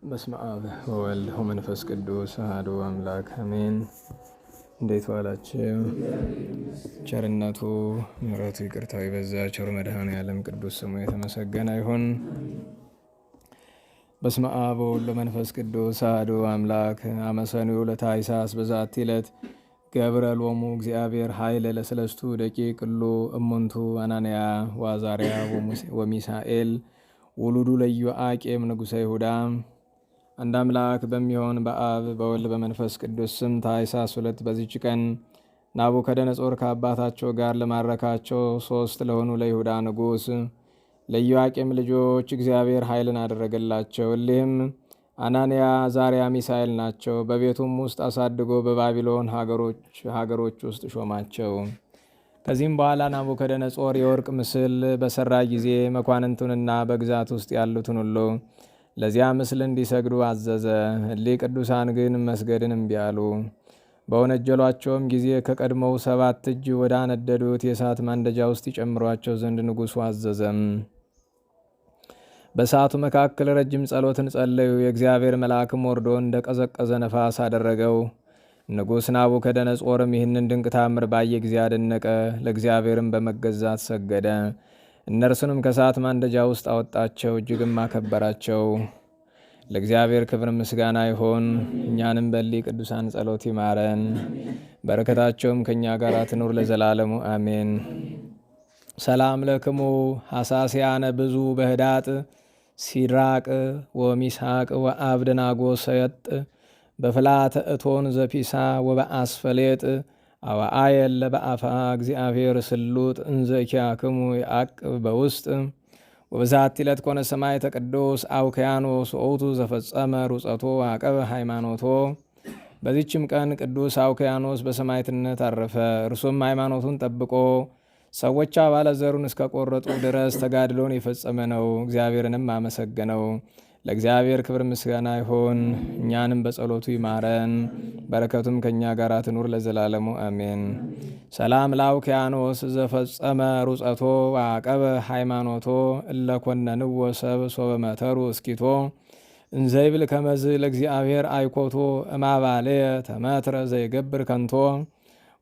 በስመ አብ ወወልድ ወመንፈስ ቅዱስ አሐዱ አምላክ አሜን። እንዴት ዋላችሁ? ቸርነቱ ምሕረቱ ይቅርታው የበዛ ቸሩ መድኃኔዓለም ቅዱስ ስሙ የተመሰገነ ይሁን። በስመ አብ ወወልድ ወመንፈስ ቅዱስ አሐዱ አምላክ አመሰኒው ለታኅሣሥ በዛቲ ዕለት ገብረ ሎሙ እግዚአብሔር ኃይለ ለሰለስቱ ደቂቅ እሉ እሙንቱ አናንያ ወአዛርያ ወሚሳኤል ውሉዱ ለኢዮአቄም ንጉሠ ይሁዳ። አንድ አምላክ በሚሆን በአብ በወልድ በመንፈስ ቅዱስ ስም ታኅሣሥ 2 በዚች ቀን ናቡከደነጾር ከአባታቸው ጋር ለማረካቸው 3 ለሆኑ ለይሁዳ ንጉሥ ለኢዮአቄም ልጆች እግዚአብሔር ኃይልን አደረገላቸው። እሊህም አናንያ፣ አዛርያ፣ ሚሳኤል ናቸው። በቤቱም ውስጥ አሳድጎ በባቢሎን ሀገሮች ውስጥ ሾማቸው። ከዚህም በኋላ ናቡከደነጾር የወርቅ ምስል በሰራ ጊዜ መኳንንቱንና በግዛት ውስጥ ያሉትን ሁሉ ለዚያ ምስል እንዲሰግዱ አዘዘ። እሊህ ቅዱሳን ግን መስገድን እምቢ አሉ። በወነጀሏቸውም ጊዜ ከቀድሞው 7 እጅ ወደ አነደዱት የእሳት ማንደጃ ውስጥ ይጨምሯቸው ዘንድ ንጉሡ አዘዘም። በእሳቱ መካከል ረጅም ጸሎትን ጸለዩ። የእግዚአብሔር መልአክም ወርዶ እንደ ቀዘቀዘ ነፋስ አደረገው። ንጉሥ ናቡከደነጾርም ይህንን ድንቅ ታምር ባየ ጊዜ አደነቀ። ለእግዚአብሔርም በመገዛት ሰገደ። እነርሱንም ከእሳት ማንደጃ ውስጥ አወጣቸው፣ እጅግም አከበራቸው። ለእግዚአብሔር ክብር ምስጋና ይሆን። እኛንም በሊህ ቅዱሳን ጸሎት ይማረን፣ በረከታቸውም ከእኛ ጋር ትኑር ለዘላለሙ አሜን። ሰላም ለክሙ ሐሳስያነ ብዙ በህዳጥ ሲድራቅ ወሚሳቅ ወአብደናጎ ሰየጥ በፍላተ እቶን ዘፒሳ ወበአስፈሌጥ አዋአየል ለበአፋ እግዚአብሔር ስሉጥ እንዘኪያክሙ ያቅብ በውስጥ ወበዛቲ ዕለት ኮነ ሰማዕተ ቅዱስ አውክያኖስ ውእቱ ዘፈጸመ ሩጸቶ አቀበ ሃይማኖቶ። በዚችም ቀን ቅዱስ አውክያኖስ በሰማዕትነት አረፈ። እርሱም ሃይማኖቱን ጠብቆ ሰዎች አባለ ዘሩን እስከቆረጡ ድረስ ተጋድሎን የፈጸመ ነው። እግዚአብሔርንም አመሰገነው። ለእግዚአብሔር ክብር ምስጋና ይሆን። እኛንም በጸሎቱ ይማረን፣ በረከቱም ከእኛ ጋር ትኑር ለዘላለሙ አሜን። ሰላም ለአውክያኖስ ዘፈጸመ ሩጸቶ ወአቀበ ሃይማኖቶ እለኮነንዎ ሰብ ሶበ መተሩ እስኪቶ እንዘይብል ከመዝ ለእግዚአብሔር አይኮቶ እማባልየ ተመትረ ዘይገብር ከንቶ።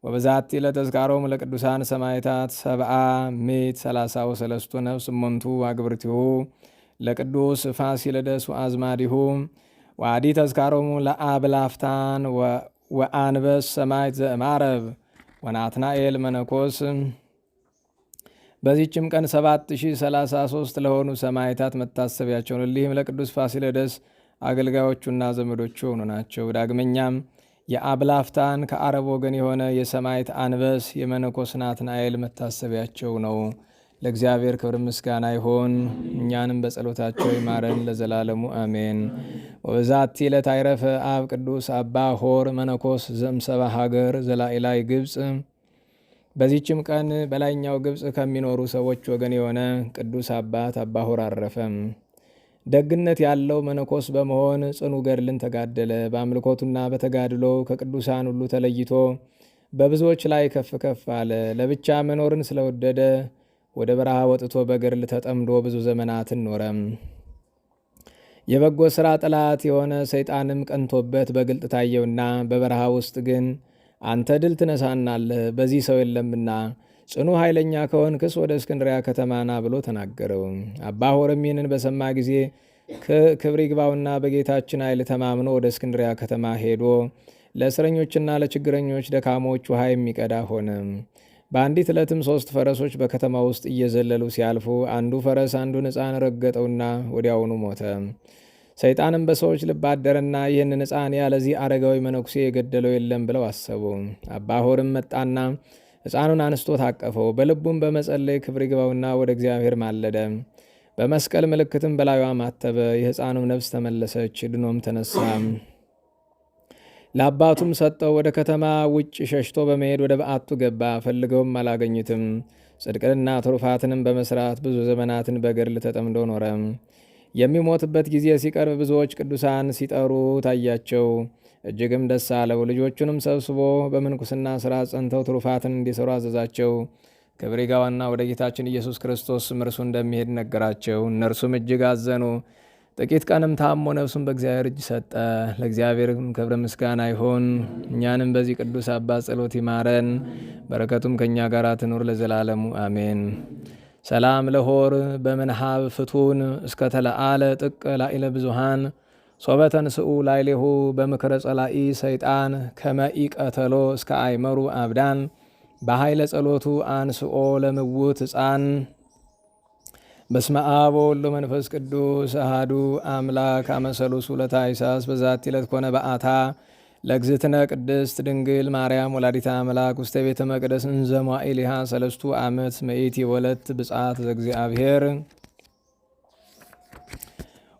ወበዛቲ ለተዝካሮሙ ለቅዱሳን ሰማዕታት 733 ነፍስ እሙንቱ አግብርቲሁ ለቅዱስ ፋሲለደስ አዝማዲሁ ዋዲ ተዝካሮሙ ለአብላፍታን ወአንበስ ሰማዕት ዘእማረብ ወናትናኤል መነኮስ። በዚህችም ቀን 7033 ለሆኑ ሰማዕታት መታሰቢያቸውን እሊህም ለቅዱስ ፋሲለደስ አገልጋዮቹና ዘመዶቹ ሆኑ ናቸው። ዳግመኛም የአብላፍታን ከአረብ ወገን የሆነ የሰማዕት አንበስ የመነኮስ ናትናኤል መታሰቢያቸው ነው። ለእግዚአብሔር ክብር ምስጋና ይሆን። እኛንም በጸሎታቸው ይማረን ለዘላለሙ አሜን። ወበዛቲ ዕለት አይረፈ አብ ቅዱስ አባ ሆር መነኮስ ዘእምሰባ ሀገር ዘላኢላይ ግብፅ። በዚህችም ቀን በላይኛው ግብፅ ከሚኖሩ ሰዎች ወገን የሆነ ቅዱስ አባት አባ ሆር አረፈም። ደግነት ያለው መነኮስ በመሆን ጽኑ ገድልን ተጋደለ። በአምልኮቱና በተጋድሎ ከቅዱሳን ሁሉ ተለይቶ በብዙዎች ላይ ከፍ ከፍ አለ። ለብቻ መኖርን ስለወደደ ወደ በረሃ ወጥቶ በገድል ተጠምዶ ብዙ ዘመናትን ኖረም። የበጎ ሥራ ጠላት የሆነ ሰይጣንም ቀንቶበት በግልጥ ታየውና በበረሃ ውስጥ ግን አንተ ድል ትነሳናለህ፣ በዚህ ሰው የለምና ጽኑ ኃይለኛ ከሆንክስ ወደ እስክንድሪያ ከተማና ብሎ ተናገረው። አባ ሆርም ይህንን በሰማ ጊዜ ክብር ይግባውና በጌታችን ኃይል ተማምኖ ወደ እስክንድሪያ ከተማ ሄዶ ለእስረኞችና ለችግረኞች ደካሞች ውሃ የሚቀዳ ሆነ። በአንዲት ዕለትም 3 ፈረሶች በከተማ ውስጥ እየዘለሉ ሲያልፉ አንዱ ፈረስ አንዱን ሕፃን ረገጠውና ወዲያውኑ ሞተ። ሰይጣንም በሰዎች ልብ አደረና ይህንን ሕፃን ያለዚህ አረጋዊ መነኩሴ የገደለው የለም ብለው አሰቡ። አባ ሆርም መጣና ሕፃኑን አንስቶ ታቀፈው። በልቡም በመጸለይ ክብር ይግባውና ወደ እግዚአብሔር ማለደ። በመስቀል ምልክትም በላዩዋ ማተበ። የሕፃኑም ነፍስ ተመለሰች፣ ድኖም ተነሳ። ለአባቱም ሰጠው። ወደ ከተማ ውጭ ሸሽቶ በመሄድ ወደ በዓቱ ገባ። ፈልገውም አላገኙትም። ጽድቅንና ትሩፋትንም በመስራት ብዙ ዘመናትን በገድል ተጠምዶ ኖረ። የሚሞትበት ጊዜ ሲቀርብ ብዙዎች ቅዱሳን ሲጠሩ ታያቸው። እጅግም ደስ አለው። ልጆቹንም ሰብስቦ በምንኩስና ሥራ ጸንተው ትሩፋትን እንዲሰሩ አዘዛቸው። ክብር ይግባውና ወደ ጌታችን ኢየሱስ ክርስቶስ እርሱ እንደሚሄድ ነገራቸው። እነርሱም እጅግ አዘኑ። ጥቂት ቀንም ታሞ ነፍሱን በእግዚአብሔር እጅ ሰጠ። ለእግዚአብሔርም ክብር ምስጋና ይሁን። እኛንም በዚህ ቅዱስ አባት ጸሎት ይማረን፣ በረከቱም ከእኛ ጋር ትኑር ለዘላለሙ አሜን። ሰላም ለሆር በምንሃብ ፍቱን እስከ ተለአለ ጥቀ ላኢለ ብዙሃን ሶበተንስኡ ላይሌሁ በምክረ ጸላኢ ሰይጣን ከመኢ ቀተሎ እስከ አይመሩ አብዳን በኃይለ ጸሎቱ አንስኦ ለምውት ሕፃን። በስመ አብ ወወልድ ወመንፈስ ቅዱስ አሐዱ አምላክ አመሰሉሱ ለታኅሳስ በዛቲ ዕለት ኮነ በዓታ ለእግዝእትነ ቅድስት ድንግል ማርያም ወላዲተ አምላክ ውስተ ቤተ መቅደስ እንዘ መዋዕሊሃ ሰለስቱ ዓመት ምእቲ ወለት ብፅዓት ዘእግዚአብሔር።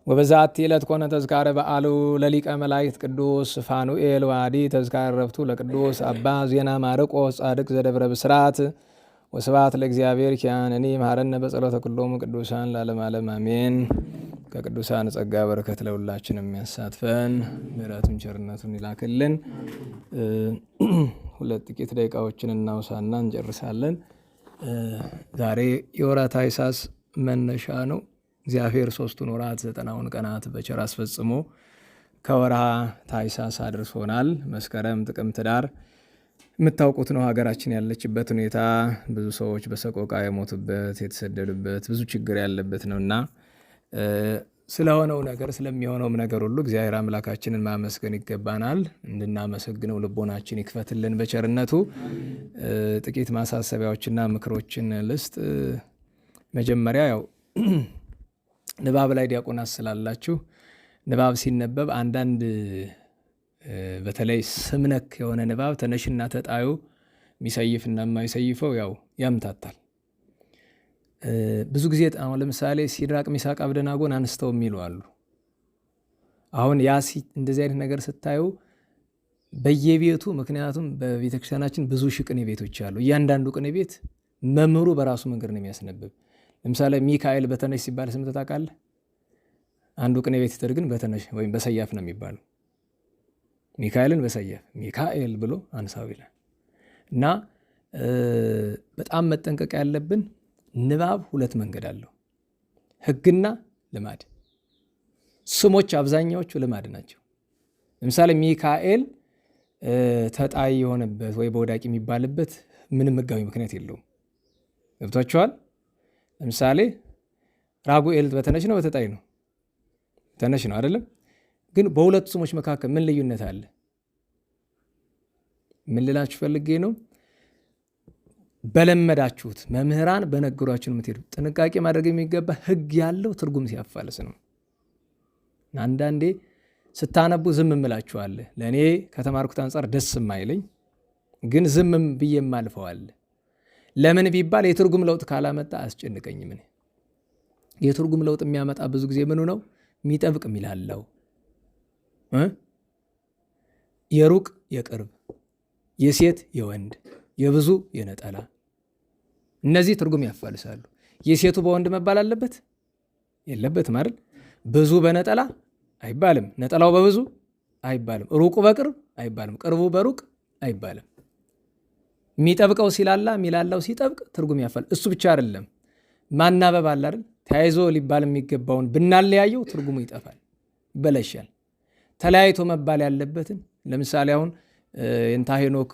ወበዛቲ ዕለት ኮነ ተዝካረ በዓሉ ለሊቀ መላእክት ቅዱስ ፋኑኤል ዋዲ ተዝካረ ዕረፍቱ ለቅዱስ አባ ዜና ማርቆስ ጻድቅ ዘደብረ ብስራት። ወስብሐት ለእግዚአብሔር ኪያነኒ መሐረነ በጸሎተ ኩሎሙ ቅዱሳን ለዓለመ ዓለም አሜን። ከቅዱሳን ጸጋ በረከት ለሁላችን የሚያሳትፈን ምሕረቱን ቸርነቱን ይላክልን። ሁለት ጥቂት ደቂቃዎችን እናውሳና እንጨርሳለን። ዛሬ የወርኃ ታኅሳስ መነሻ ነው። እግዚአብሔር 3ቱን ወራት 90ውን ቀናት በቸር አስፈጽሞ ከወርኃ ታኅሳስ አድርሶናል። መስከረም፣ ጥቅምት፣ ኅዳር የምታውቁት ነው። ሀገራችን ያለችበት ሁኔታ ብዙ ሰዎች በሰቆቃ የሞቱበት የተሰደዱበት ብዙ ችግር ያለበት ነውና ስለሆነው ነገር ስለሚሆነውም ነገር ሁሉ እግዚአብሔር አምላካችንን ማመስገን ይገባናል። እንድናመሰግነው ልቦናችን ይክፈትልን በቸርነቱ። ጥቂት ማሳሰቢያዎችና ምክሮችን ልስጥ። መጀመሪያ ያው ንባብ ላይ ዲያቆናት ስላላችሁ ንባብ ሲነበብ አንዳንድ በተለይ ስምነክ የሆነ ንባብ ተነሽና ተጣዩ የሚሰይፍና የማይሰይፈው ያው ያምታታል። ብዙ ጊዜ አሁን ለምሳሌ ሲድራቅ ሚሳቅ አብደናጎን አንስተው የሚሉ አሉ። አሁን ያ እንደዚህ አይነት ነገር ስታዩ በየቤቱ ምክንያቱም በቤተክርስቲያናችን ብዙ ሺህ ቅኔ ቤቶች አሉ። እያንዳንዱ ቅኔ ቤት መምህሩ በራሱ መንገድ ነው የሚያስነብብ። ለምሳሌ ሚካኤል በተነሽ ሲባል ስምተህ ታውቃለህ? አንዱ ቅኔ ቤት ይተር ግን በተነሽ ወይም በሰያፍ ነው የሚባለው። ሚካኤልን በሰያፍ ሚካኤል ብሎ አንሳው ይላል። እና በጣም መጠንቀቅ ያለብን ንባብ ሁለት መንገድ አለው፣ ሕግና ልማድ። ስሞች አብዛኛዎቹ ልማድ ናቸው። ለምሳሌ ሚካኤል ተጣይ የሆነበት ወይ በወዳቂ የሚባልበት ምንም ሕጋዊ ምክንያት የለውም። ገብቷችኋል? ለምሳሌ ራጉኤል በተነሽ ነው በተጣይ ነው? ተነሽ ነው አይደለም? ግን በሁለቱ ስሞች መካከል ምን ልዩነት አለ? ምን ልላችሁ ፈልጌ ነው፣ በለመዳችሁት መምህራን በነገሯችሁ ነው የምትሄዱ። ጥንቃቄ ማድረግ የሚገባ ሕግ ያለው ትርጉም ሲያፋልስ ነው። አንዳንዴ ስታነቡ ዝም እምላችኋለ። ለእኔ ከተማርኩት አንጻር ደስ የማይለኝ ግን ዝምም ብዬ ማልፈዋል። ለምን ቢባል የትርጉም ለውጥ ካላመጣ አያስጨንቀኝም። እኔ የትርጉም ለውጥ የሚያመጣ ብዙ ጊዜ ምኑ ነው? የሚጠብቅ የሚላለው የሩቅ የቅርብ፣ የሴት የወንድ፣ የብዙ የነጠላ፣ እነዚህ ትርጉም ያፋልሳሉ። የሴቱ በወንድ መባል አለበት የለበትም አይደል? ብዙ በነጠላ አይባልም፣ ነጠላው በብዙ አይባልም፣ ሩቁ በቅርብ አይባልም፣ ቅርቡ በሩቅ አይባልም። የሚጠብቀው ሲላላ የሚላላው ሲጠብቅ ትርጉም ያፋል። እሱ ብቻ አይደለም፣ ማናበብ አለ አይደል? ተያይዞ ሊባል የሚገባውን ብናለያየው ትርጉሙ ይጠፋል፣ ይበለሻል። ተለያይቶ መባል ያለበትን ለምሳሌ አሁን የእንታ ሄኖክ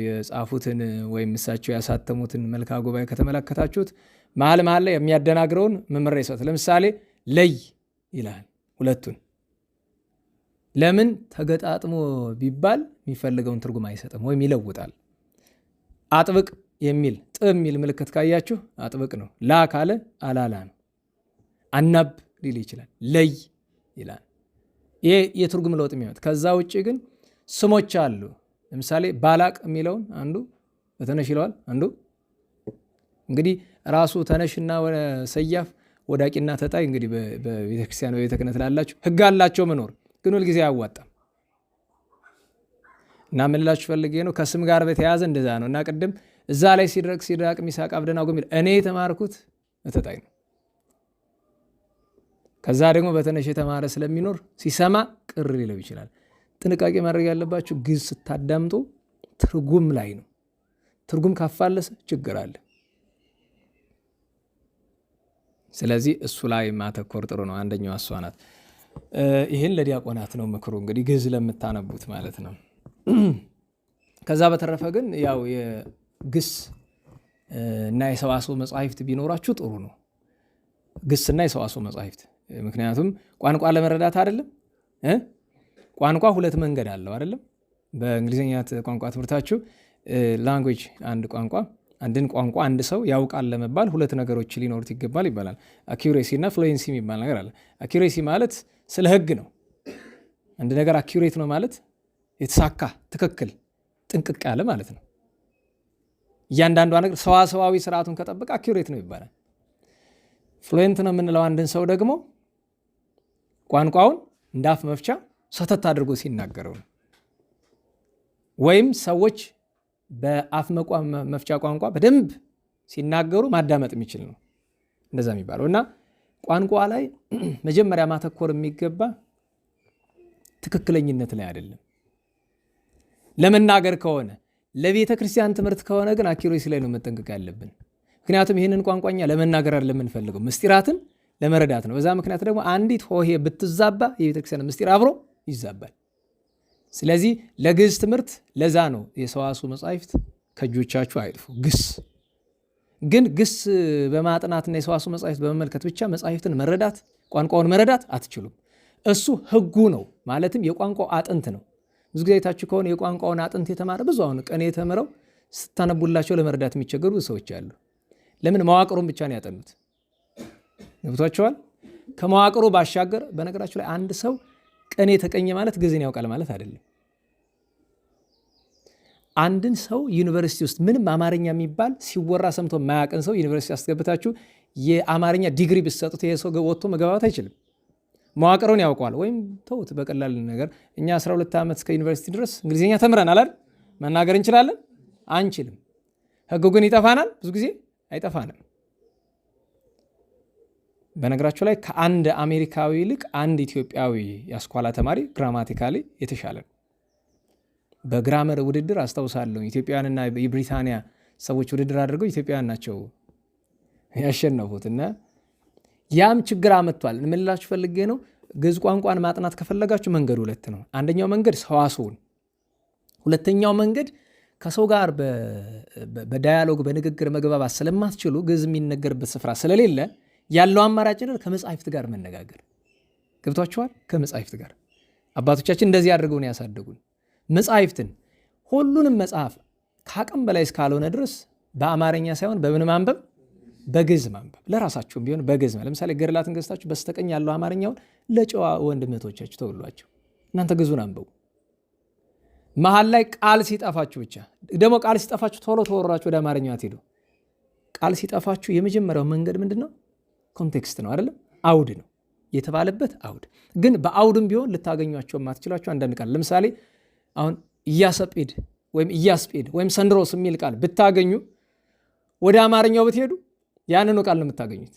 የጻፉትን ወይም እሳቸው ያሳተሙትን መልክዓ ጉባኤ ከተመለከታችሁት መሀል መሀል ላይ የሚያደናግረውን መመሪያ ይሰጥ። ለምሳሌ ለይ ይላል ሁለቱን። ለምን ተገጣጥሞ ቢባል የሚፈልገውን ትርጉም አይሰጥም ወይም ይለውጣል። አጥብቅ የሚል ጥ የሚል ምልክት ካያችሁ አጥብቅ ነው። ላ ካለ አላላ ነው። አናብ ሊል ይችላል። ለይ ይላል። ይሄ የትርጉም ለውጥ የሚያመጣ። ከዛ ውጭ ግን ስሞች አሉ። ለምሳሌ ባላቅ የሚለውን አንዱ በተነሽ ይለዋል፣ አንዱ እንግዲህ ራሱ ተነሽና ሰያፍ ወዳቂና ተጣይ እንግዲህ በቤተክርስቲያን በቤተ ክህነት ላላችሁ ሕግ አላቸው መኖር ግን ሁልጊዜ አያዋጣም። እና ምን ላችሁ ፈልጌ ነው ከስም ጋር በተያያዘ እንደዛ ነው። እና ቅድም እዛ ላይ ሲድራቅ ሚሳቅ አብደናጎ የሚል እኔ የተማርኩት በተጣይ ነው። ከዛ ደግሞ በተነሽ የተማረ ስለሚኖር ሲሰማ ቅር ሊለው ይችላል። ጥንቃቄ ማድረግ ያለባችሁ ግዕዝ ስታዳምጡ ትርጉም ላይ ነው። ትርጉም ካፋለሰ ችግር አለ። ስለዚህ እሱ ላይ ማተኮር ጥሩ ነው። አንደኛው እሷ ናት። ይህን ለዲያቆናት ነው ምክሩ እንግዲህ ግዕዝ ለምታነቡት ማለት ነው። ከዛ በተረፈ ግን ያው የግስ እና የሰዋስው መጻሕፍት ቢኖራችሁ ጥሩ ነው። ግስና የሰዋስው መጻሕፍት ምክንያቱም ቋንቋ ለመረዳት አይደለም። ቋንቋ ሁለት መንገድ አለው አይደለም። በእንግሊዝኛ ቋንቋ ትምህርታችሁ ላንጉዌጅ አንድን ቋንቋ አንድ ሰው ያውቃል ለመባል ሁለት ነገሮች ሊኖሩት ይገባል ይባላል። አኪሬሲ እና ፍሉዌንሲ የሚባል ነገር አለ። አኪሬሲ ማለት ስለ ሕግ ነው። አንድ ነገር አኪሬት ነው ማለት የተሳካ ትክክል ጥንቅቅ ያለ ማለት ነው። እያንዳንዷ ነገር ሰዋሰዋዊ ስርዓቱን ከጠበቀ አኪሬት ነው ይባላል። ፍሉዌንት ነው የምንለው አንድን ሰው ደግሞ ቋንቋውን እንዳፍ መፍቻ ሰተት አድርጎ ሲናገረው ነው። ወይም ሰዎች በአፍ መፍቻ ቋንቋ በደንብ ሲናገሩ ማዳመጥ የሚችል ነው እንደዛ የሚባለው። እና ቋንቋ ላይ መጀመሪያ ማተኮር የሚገባ ትክክለኝነት ላይ አይደለም። ለመናገር ከሆነ ለቤተ ክርስቲያን ትምህርት ከሆነ ግን አኪሬሲ ላይ ነው መጠንቀቅ ያለብን። ምክንያቱም ይህንን ቋንቋኛ ለመናገር አይደለም የምንፈልገው፣ ምስጢራትን ለመረዳት ነው። በዛ ምክንያት ደግሞ አንዲት ሆሄ ብትዛባ የቤተ ክርስቲያን ምስጢር አብሮ ይዛባል። ስለዚህ ለግዕዝ ትምህርት ለዛ ነው የሰዋስው መጻሕፍት ከእጆቻችሁ አይጥፉ። ግን ግስ በማጥናትና የሰዋስው መጻሕፍት በመመልከት ብቻ መጻሕፍትን መረዳት ቋንቋውን መረዳት አትችሉም። እሱ ሕጉ ነው ማለትም የቋንቋው አጥንት ነው። ብዙ ጊዜ አይታችሁ ከሆነ የቋንቋውን አጥንት የተማረ ብዙ አሁን ቅኔ የተምረው ስታነቡላቸው ለመረዳት የሚቸገሩ ብዙ ሰዎች አሉ። ለምን? መዋቅሩን ብቻ ነው ያጠኑት። ገብቷቸዋል። ከመዋቅሩ ባሻገር በነገራችሁ ላይ አንድ ሰው ቅኔ ተቀኘ ማለት ግዕዝን ያውቃል ማለት አይደለም። አንድን ሰው ዩኒቨርሲቲ ውስጥ ምንም አማርኛ የሚባል ሲወራ ሰምቶ የማያውቅን ሰው ዩኒቨርሲቲ አስገብታችሁ የአማርኛ ዲግሪ ብትሰጡት ይሄ ሰው ወጥቶ መግባባት አይችልም። መዋቅሩን ያውቀዋል። ወይም ተውት፣ በቀላል ነገር እኛ 12 ዓመት እስከ ዩኒቨርሲቲ ድረስ እንግሊዝኛ ተምረናል አይደል? መናገር እንችላለን? አንችልም። ሕጉ ግን ይጠፋናል? ብዙ ጊዜ አይጠፋንም። በነገራችሁ ላይ ከአንድ አሜሪካዊ ይልቅ አንድ ኢትዮጵያዊ የአስኳላ ተማሪ ግራማቲካሊ የተሻለ ነው። በግራመር ውድድር አስታውሳለሁ ኢትዮጵያውያንና የብሪታንያ ሰዎች ውድድር አድርገው ኢትዮጵያውያን ናቸው ያሸነፉት። እና ያም ችግር አመጥቷል። እንምላችሁ ፈልጌ ነው። ግዕዝ ቋንቋን ማጥናት ከፈለጋችሁ መንገድ ሁለት ነው። አንደኛው መንገድ ሰዋስውን፣ ሁለተኛው መንገድ ከሰው ጋር በዳያሎግ በንግግር መግባባት ስለማትችሉ ግዕዝ የሚነገርበት ስፍራ ስለሌለ ያለው አማራጭ ከመጻሕፍት ጋር መነጋገር። ገብቷችኋል? ከመጻሕፍት ጋር አባቶቻችን እንደዚህ አድርገውን ያሳደጉን። መጻሕፍትን ሁሉንም መጽሐፍ ከአቅም በላይ እስካልሆነ ድረስ በአማርኛ ሳይሆን በምን ማንበብ? በግዕዝ ማንበብ። ለራሳችሁም ቢሆን በግዕዝ። ለምሳሌ ገድላትን ገዝታችሁ በስተቀኝ ያለው አማርኛውን ለጨዋ ወንድምህቶቻችሁ ተውሏቸው፣ እናንተ ግዕዙን አንብቡ። መሀል ላይ ቃል ሲጠፋችሁ ብቻ ደግሞ ቃል ሲጠፋችሁ ቶሎ ተወራችሁ ወደ አማርኛ አትሄዱ። ቃል ሲጠፋችሁ የመጀመሪያው መንገድ ምንድን ነው? ኮንቴክስት ነው አይደለም? አውድ ነው የተባለበት አውድ። ግን በአውድም ቢሆን ልታገኟቸው የማትችሏቸው አንዳንድ ቃል፣ ለምሳሌ አሁን እያሰጴድ ወይም እያስጴድ ወይም ሰንድሮስ የሚል ቃል ብታገኙ ወደ አማርኛው ብትሄዱ ያንኑ ቃል ነው የምታገኙት።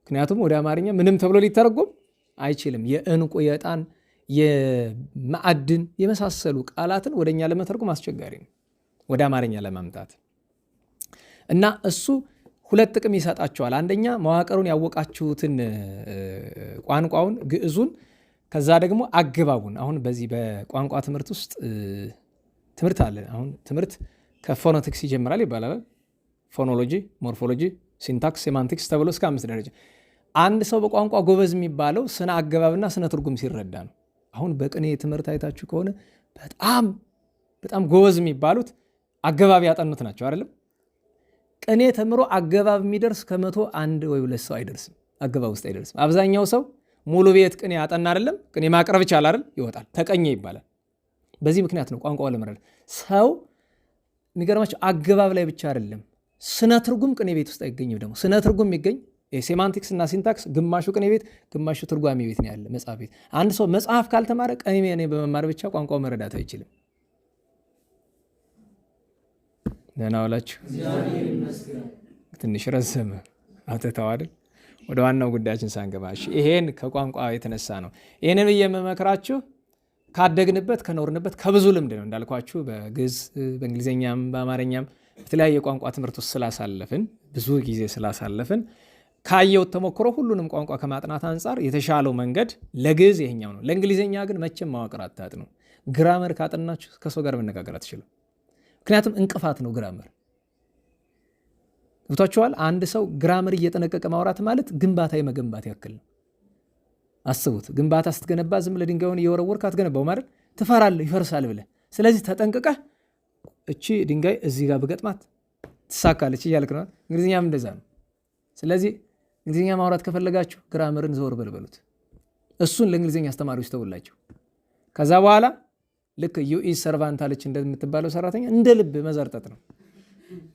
ምክንያቱም ወደ አማርኛ ምንም ተብሎ ሊተረጎም አይችልም። የዕንቁ፣ የዕጣን፣ የማዕድን የመሳሰሉ ቃላትን ወደ እኛ ለመተርጎም አስቸጋሪ ነው ወደ አማርኛ ለማምጣት። እና እሱ ሁለት ጥቅም ይሰጣቸዋል። አንደኛ መዋቅሩን ያወቃችሁትን ቋንቋውን ግዕዙን፣ ከዛ ደግሞ አገባቡን። አሁን በዚህ በቋንቋ ትምህርት ውስጥ ትምህርት አለ። አሁን ትምህርት ከፎኖቲክስ ይጀምራል ይባላል። ፎኖሎጂ፣ ሞርፎሎጂ፣ ሲንታክስ፣ ሴማንቲክስ ተብሎ እስከ 5 ደረጃ። አንድ ሰው በቋንቋ ጎበዝ የሚባለው ስነ አገባብና ስነ ትርጉም ሲረዳ ነው። አሁን በቅኔ ትምህርት አይታችሁ ከሆነ በጣም ጎበዝ የሚባሉት አገባብ ያጠኑት ናቸው አይደለም? ቅኔ ተምሮ አገባብ የሚደርስ ከ100 1 ወይ 2 ሰው አይደርስም። አገባብ ውስጥ አይደርስም። አብዛኛው ሰው ሙሉ ቤት ቅኔ ያጠና አይደለም፣ ቅኔ ማቅረብ ይቻላል አይደል? ይወጣል፣ ተቀኘ ይባላል። በዚህ ምክንያት ነው ቋንቋው ለመረዳት ሰው የሚገርማቸው አገባብ ላይ ብቻ አይደለም፣ ስነ ትርጉም ቅኔ ቤት ውስጥ አይገኝም። ደግሞ ስነ ትርጉም የሚገኝ ሴማንቲክስ እና ሲንታክስ ግማሹ ቅኔ ቤት ግማሹ ትርጓሜ ቤት ነው ያለ፣ መጽሐፍ ቤት። አንድ ሰው መጽሐፍ ካልተማረ ቅኔ በመማር ብቻ ቋንቋው መረዳት አይችልም። ደህና ዋላችሁ። ትንሽ ረዘመ አትተው አይደል? ወደ ዋናው ጉዳያችን ሳንገባ ይሄን ከቋንቋ የተነሳ ነው። ይህንን የምመክራችሁ ካደግንበት ከኖርንበት ከብዙ ልምድ ነው። እንዳልኳችሁ በግዕዝ በእንግሊዝኛም በአማርኛም በተለያየ ቋንቋ ትምህርት ውስጥ ስላሳለፍን ብዙ ጊዜ ስላሳለፍን ካየው ተሞክሮ ሁሉንም ቋንቋ ከማጥናት አንጻር የተሻለው መንገድ ለግዕዝ ይሄኛው ነው። ለእንግሊዝኛ ግን መቼም ማዋቅር አታጥኑ። ግራመር ካጠናችሁ ከሰው ጋር መነጋገር አትችሉም። ምክንያቱም እንቅፋት ነው ግራመር። ገብቷችኋል? አንድ ሰው ግራመር እየጠነቀቀ ማውራት ማለት ግንባታ የመገንባት ያክል ነው። አስቡት፣ ግንባታ ስትገነባ ዝም ብለህ ድንጋዩን እየወረወርክ አትገነባው ማለት ትፈራለህ፣ ይፈርሳል ብለህ። ስለዚህ ተጠንቅቀህ እቺ ድንጋይ እዚህ ጋር ብገጥማት ትሳካለች እያልክ ነው። እንግሊዝኛም እንደዛ ነው። ስለዚህ እንግሊዝኛ ማውራት ከፈለጋችሁ ግራመርን ዘወር በልበሉት። እሱን ለእንግሊዝኛ አስተማሪዎች ተውላቸው። ከዛ በኋላ ልክ ዩኢዝ ሰርቫንት አለች እንደምትባለው ሰራተኛ እንደ ልብ መዘርጠጥ ነው።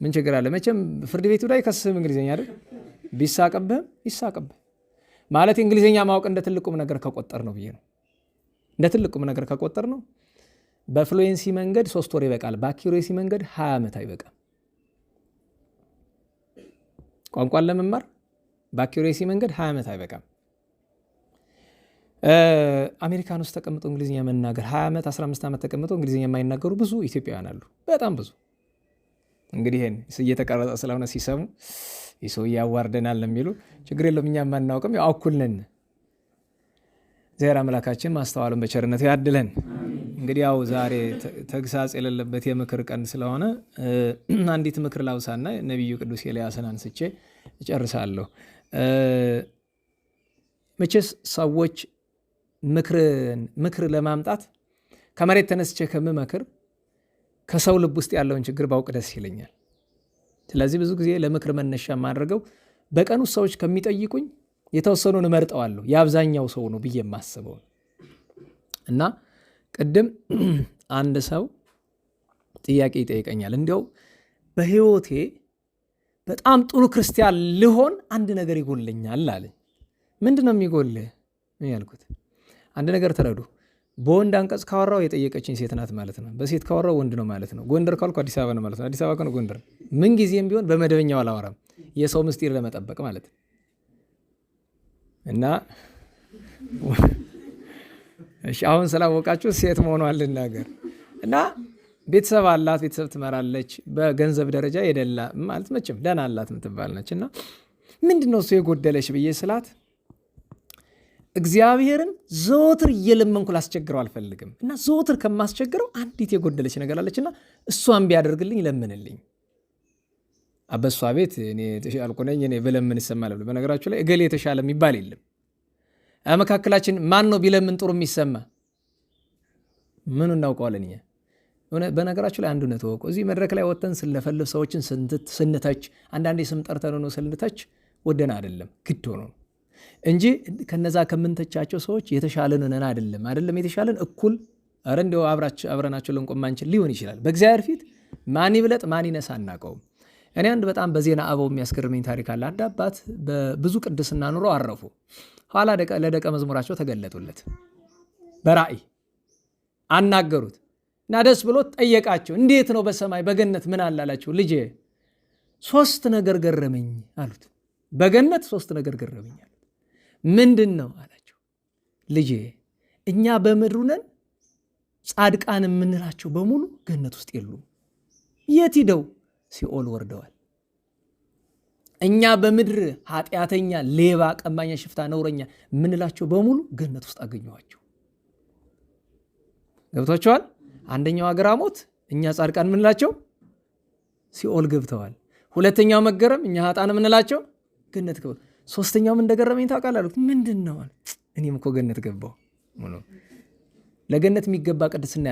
ምን ችግር አለ? መቼም ፍርድ ቤቱ ላይ ከስም እንግሊዝኛ አይደል? ቢሳቀብህም ይሳቀብህ ማለት እንግሊዝኛ ማወቅ እንደ ትልቁም ነገር ከቆጠር ነው ብዬ ነው። እንደ ትልቁም ነገር ከቆጠር ነው። በፍሉዌንሲ መንገድ 3 ወር ይበቃል። በአኪሬሲ መንገድ 20 ዓመት አይበቃም። ቋንቋን ለመማር በአኪሬሲ መንገድ 20 ዓመት አይበቃም። አሜሪካን ውስጥ ተቀምጦ እንግሊዝኛ መናገር 20 ዓመት 15 ዓመት ተቀምጦ እንግሊዝኛ የማይናገሩ ብዙ ኢትዮጵያውያን አሉ። በጣም ብዙ። እንግዲህ ይሄን እየተቀረጸ ስለሆነ ሲሰሙ ይሰው ያዋርደናል የሚሉ ችግር የለውም። እኛ የማናውቅም ያው እኩል ነን። እግዚአብሔር አምላካችን ማስተዋልን በቸርነቱ ያድለን። እንግዲህ ያው ዛሬ ተግሳጽ የሌለበት የምክር ቀን ስለሆነ አንዲት ምክር ላውሳና ነቢዩ ቅዱስ ኤልያስን አንስቼ እጨርሳለሁ። መቼስ ሰዎች ምክር ለማምጣት ከመሬት ተነስቼ ከምመክር ከሰው ልብ ውስጥ ያለውን ችግር ባውቅ ደስ ይለኛል። ስለዚህ ብዙ ጊዜ ለምክር መነሻ የማደርገው በቀን ውስጥ ሰዎች ከሚጠይቁኝ የተወሰኑን እመርጠዋለሁ። የአብዛኛው ሰው ነው ብዬ የማስበው እና ቅድም አንድ ሰው ጥያቄ ይጠይቀኛል። እንዲያው በሕይወቴ በጣም ጥሩ ክርስቲያን ልሆን አንድ ነገር ይጎለኛል አለኝ። ምንድን ነው የሚጎልህ ያልኩት? አንድ ነገር ተረዱ። በወንድ አንቀጽ ካወራው የጠየቀችኝ ሴት ናት ማለት ነው። በሴት ካወራው ወንድ ነው ማለት ነው። ጎንደር ካልኩ አዲስ አበባ ነው ማለት ነው። አዲስ አበባ ከሆነ ጎንደር። ምን ጊዜም ቢሆን በመደበኛው አላወራም፣ የሰው ምስጢር ለመጠበቅ ማለት እና እሺ፣ አሁን ስላወቃችሁ ሴት መሆኗን ልናገር እና ቤተሰብ አላት፣ ቤተሰብ ትመራለች። በገንዘብ ደረጃ የደላ ማለት መቼም ደህና አላት የምትባል ነች። እና ምንድነው እሱ የጎደለች ብዬ ስላት እግዚአብሔርን ዘወትር እየለመንኩ ላስቸግረው አልፈልግም እና ዘወትር ከማስቸግረው አንዲት የጎደለች ነገር አለችና እሷን ቢያደርግልኝ ለምንልኝ። በእሷ ቤት እኔ ተሻልኩ ነኝ እኔ ብለምን ይሰማል። በነገራችሁ ላይ እገሌ የተሻለ የሚባል የለም። መካከላችን ማን ነው ቢለምን ጥሩ የሚሰማ? ምኑ እናውቀዋለን እኛ? በነገራችሁ ላይ አንዱ ነው ወቁ። እዚህ መድረክ ላይ ወጥተን ስለፈልፍ ሰዎችን ስንተች አንዳንዴ ስም ጠርተን ነው ስንተች ወደና አይደለም ግድ ሆኖ እንጂ ከነዛ ከምንተቻቸው ሰዎች የተሻለን ነን አይደለም የተሻለን እኩል አረ እንደው አብረናቸው ልንቆም ማንችል ሊሆን ይችላል። በእግዚአብሔር ፊት ማን ይብለጥ ማን ይነሳ አናውቀውም። እኔ አንድ በጣም በዜና አበው የሚያስገርመኝ ታሪክ አለ። አንድ አባት በብዙ ቅድስና ኑሮ አረፉ። ኋላ ለደቀ መዝሙራቸው ተገለጡለት። በራእይ አናገሩት እና ደስ ብሎት ጠየቃቸው። እንዴት ነው በሰማይ በገነት ምን አለ አላቸው። ልጄ 3 ነገር ገረመኝ አሉት። በገነት 3 ነገር ገረመኝ አሉት። ምንድን ነው አላቸው። ልጄ እኛ በምድሩ ነን፣ ጻድቃን የምንላቸው በሙሉ ገነት ውስጥ የሉም። የት ሂደው? ሲኦል ወርደዋል። እኛ በምድር ኃጢአተኛ፣ ሌባ፣ ቀማኛ፣ ሽፍታ፣ ነውረኛ የምንላቸው በሙሉ ገነት ውስጥ አገኘኋቸው። ገብቷቸዋል። አንደኛው አግራሞት እኛ ጻድቃን የምንላቸው ሲኦል ገብተዋል። ሁለተኛው መገረም እኛ ኃጥአን የምንላቸው ገነት ገቡ። ሶስተኛውም እንደገረመኝ ታውቃለህ? ምንድን ነው? እኔም እኮ ገነት ገባሁ። ለገነት የሚገባ ቅድስና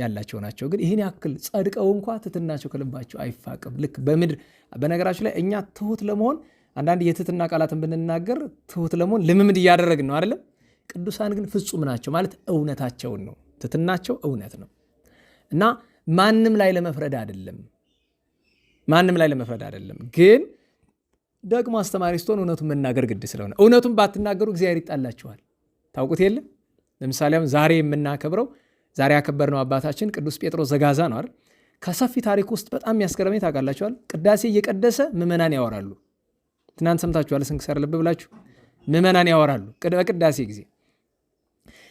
ያላቸው ናቸው። ግን ይህን ያክል ጸድቀው እንኳ ትትናቸው ከልባቸው አይፋቅም። ልክ በምድር በነገራችሁ ላይ እኛ ትሁት ለመሆን አንዳንድ የትትና ቃላትን ብንናገር ትሁት ለመሆን ልምምድ እያደረግን ነው አይደለም? ቅዱሳን ግን ፍጹም ናቸው ማለት እውነታቸውን ነው። ትትናቸው እውነት ነው እና ማንም ላይ ለመፍረድ አይደለም፣ ማንም ላይ ለመፍረድ አይደለም። ግን ደግሞ አስተማሪ ስትሆን እውነቱን መናገር ግድ ስለሆነ እውነቱን ባትናገሩ እግዚአብሔር ይጣላችኋል። ታውቁት የለም? ለምሳሌ አሁን ዛሬ የምናከብረው ዛሬ ያከበርነው አባታችን ቅዱስ ጴጥሮስ ዘጋዛ ነው አይደል? ከሰፊ ታሪክ ውስጥ በጣም የሚያስገርመኝ ታውቃላችኋል? ቅዳሴ እየቀደሰ ምዕመናን ያወራሉ። ትናንት ሰምታችኋል። ስንክሳር ልብ ብላችሁ ምዕመናን ያወራሉ በቅዳሴ ጊዜ።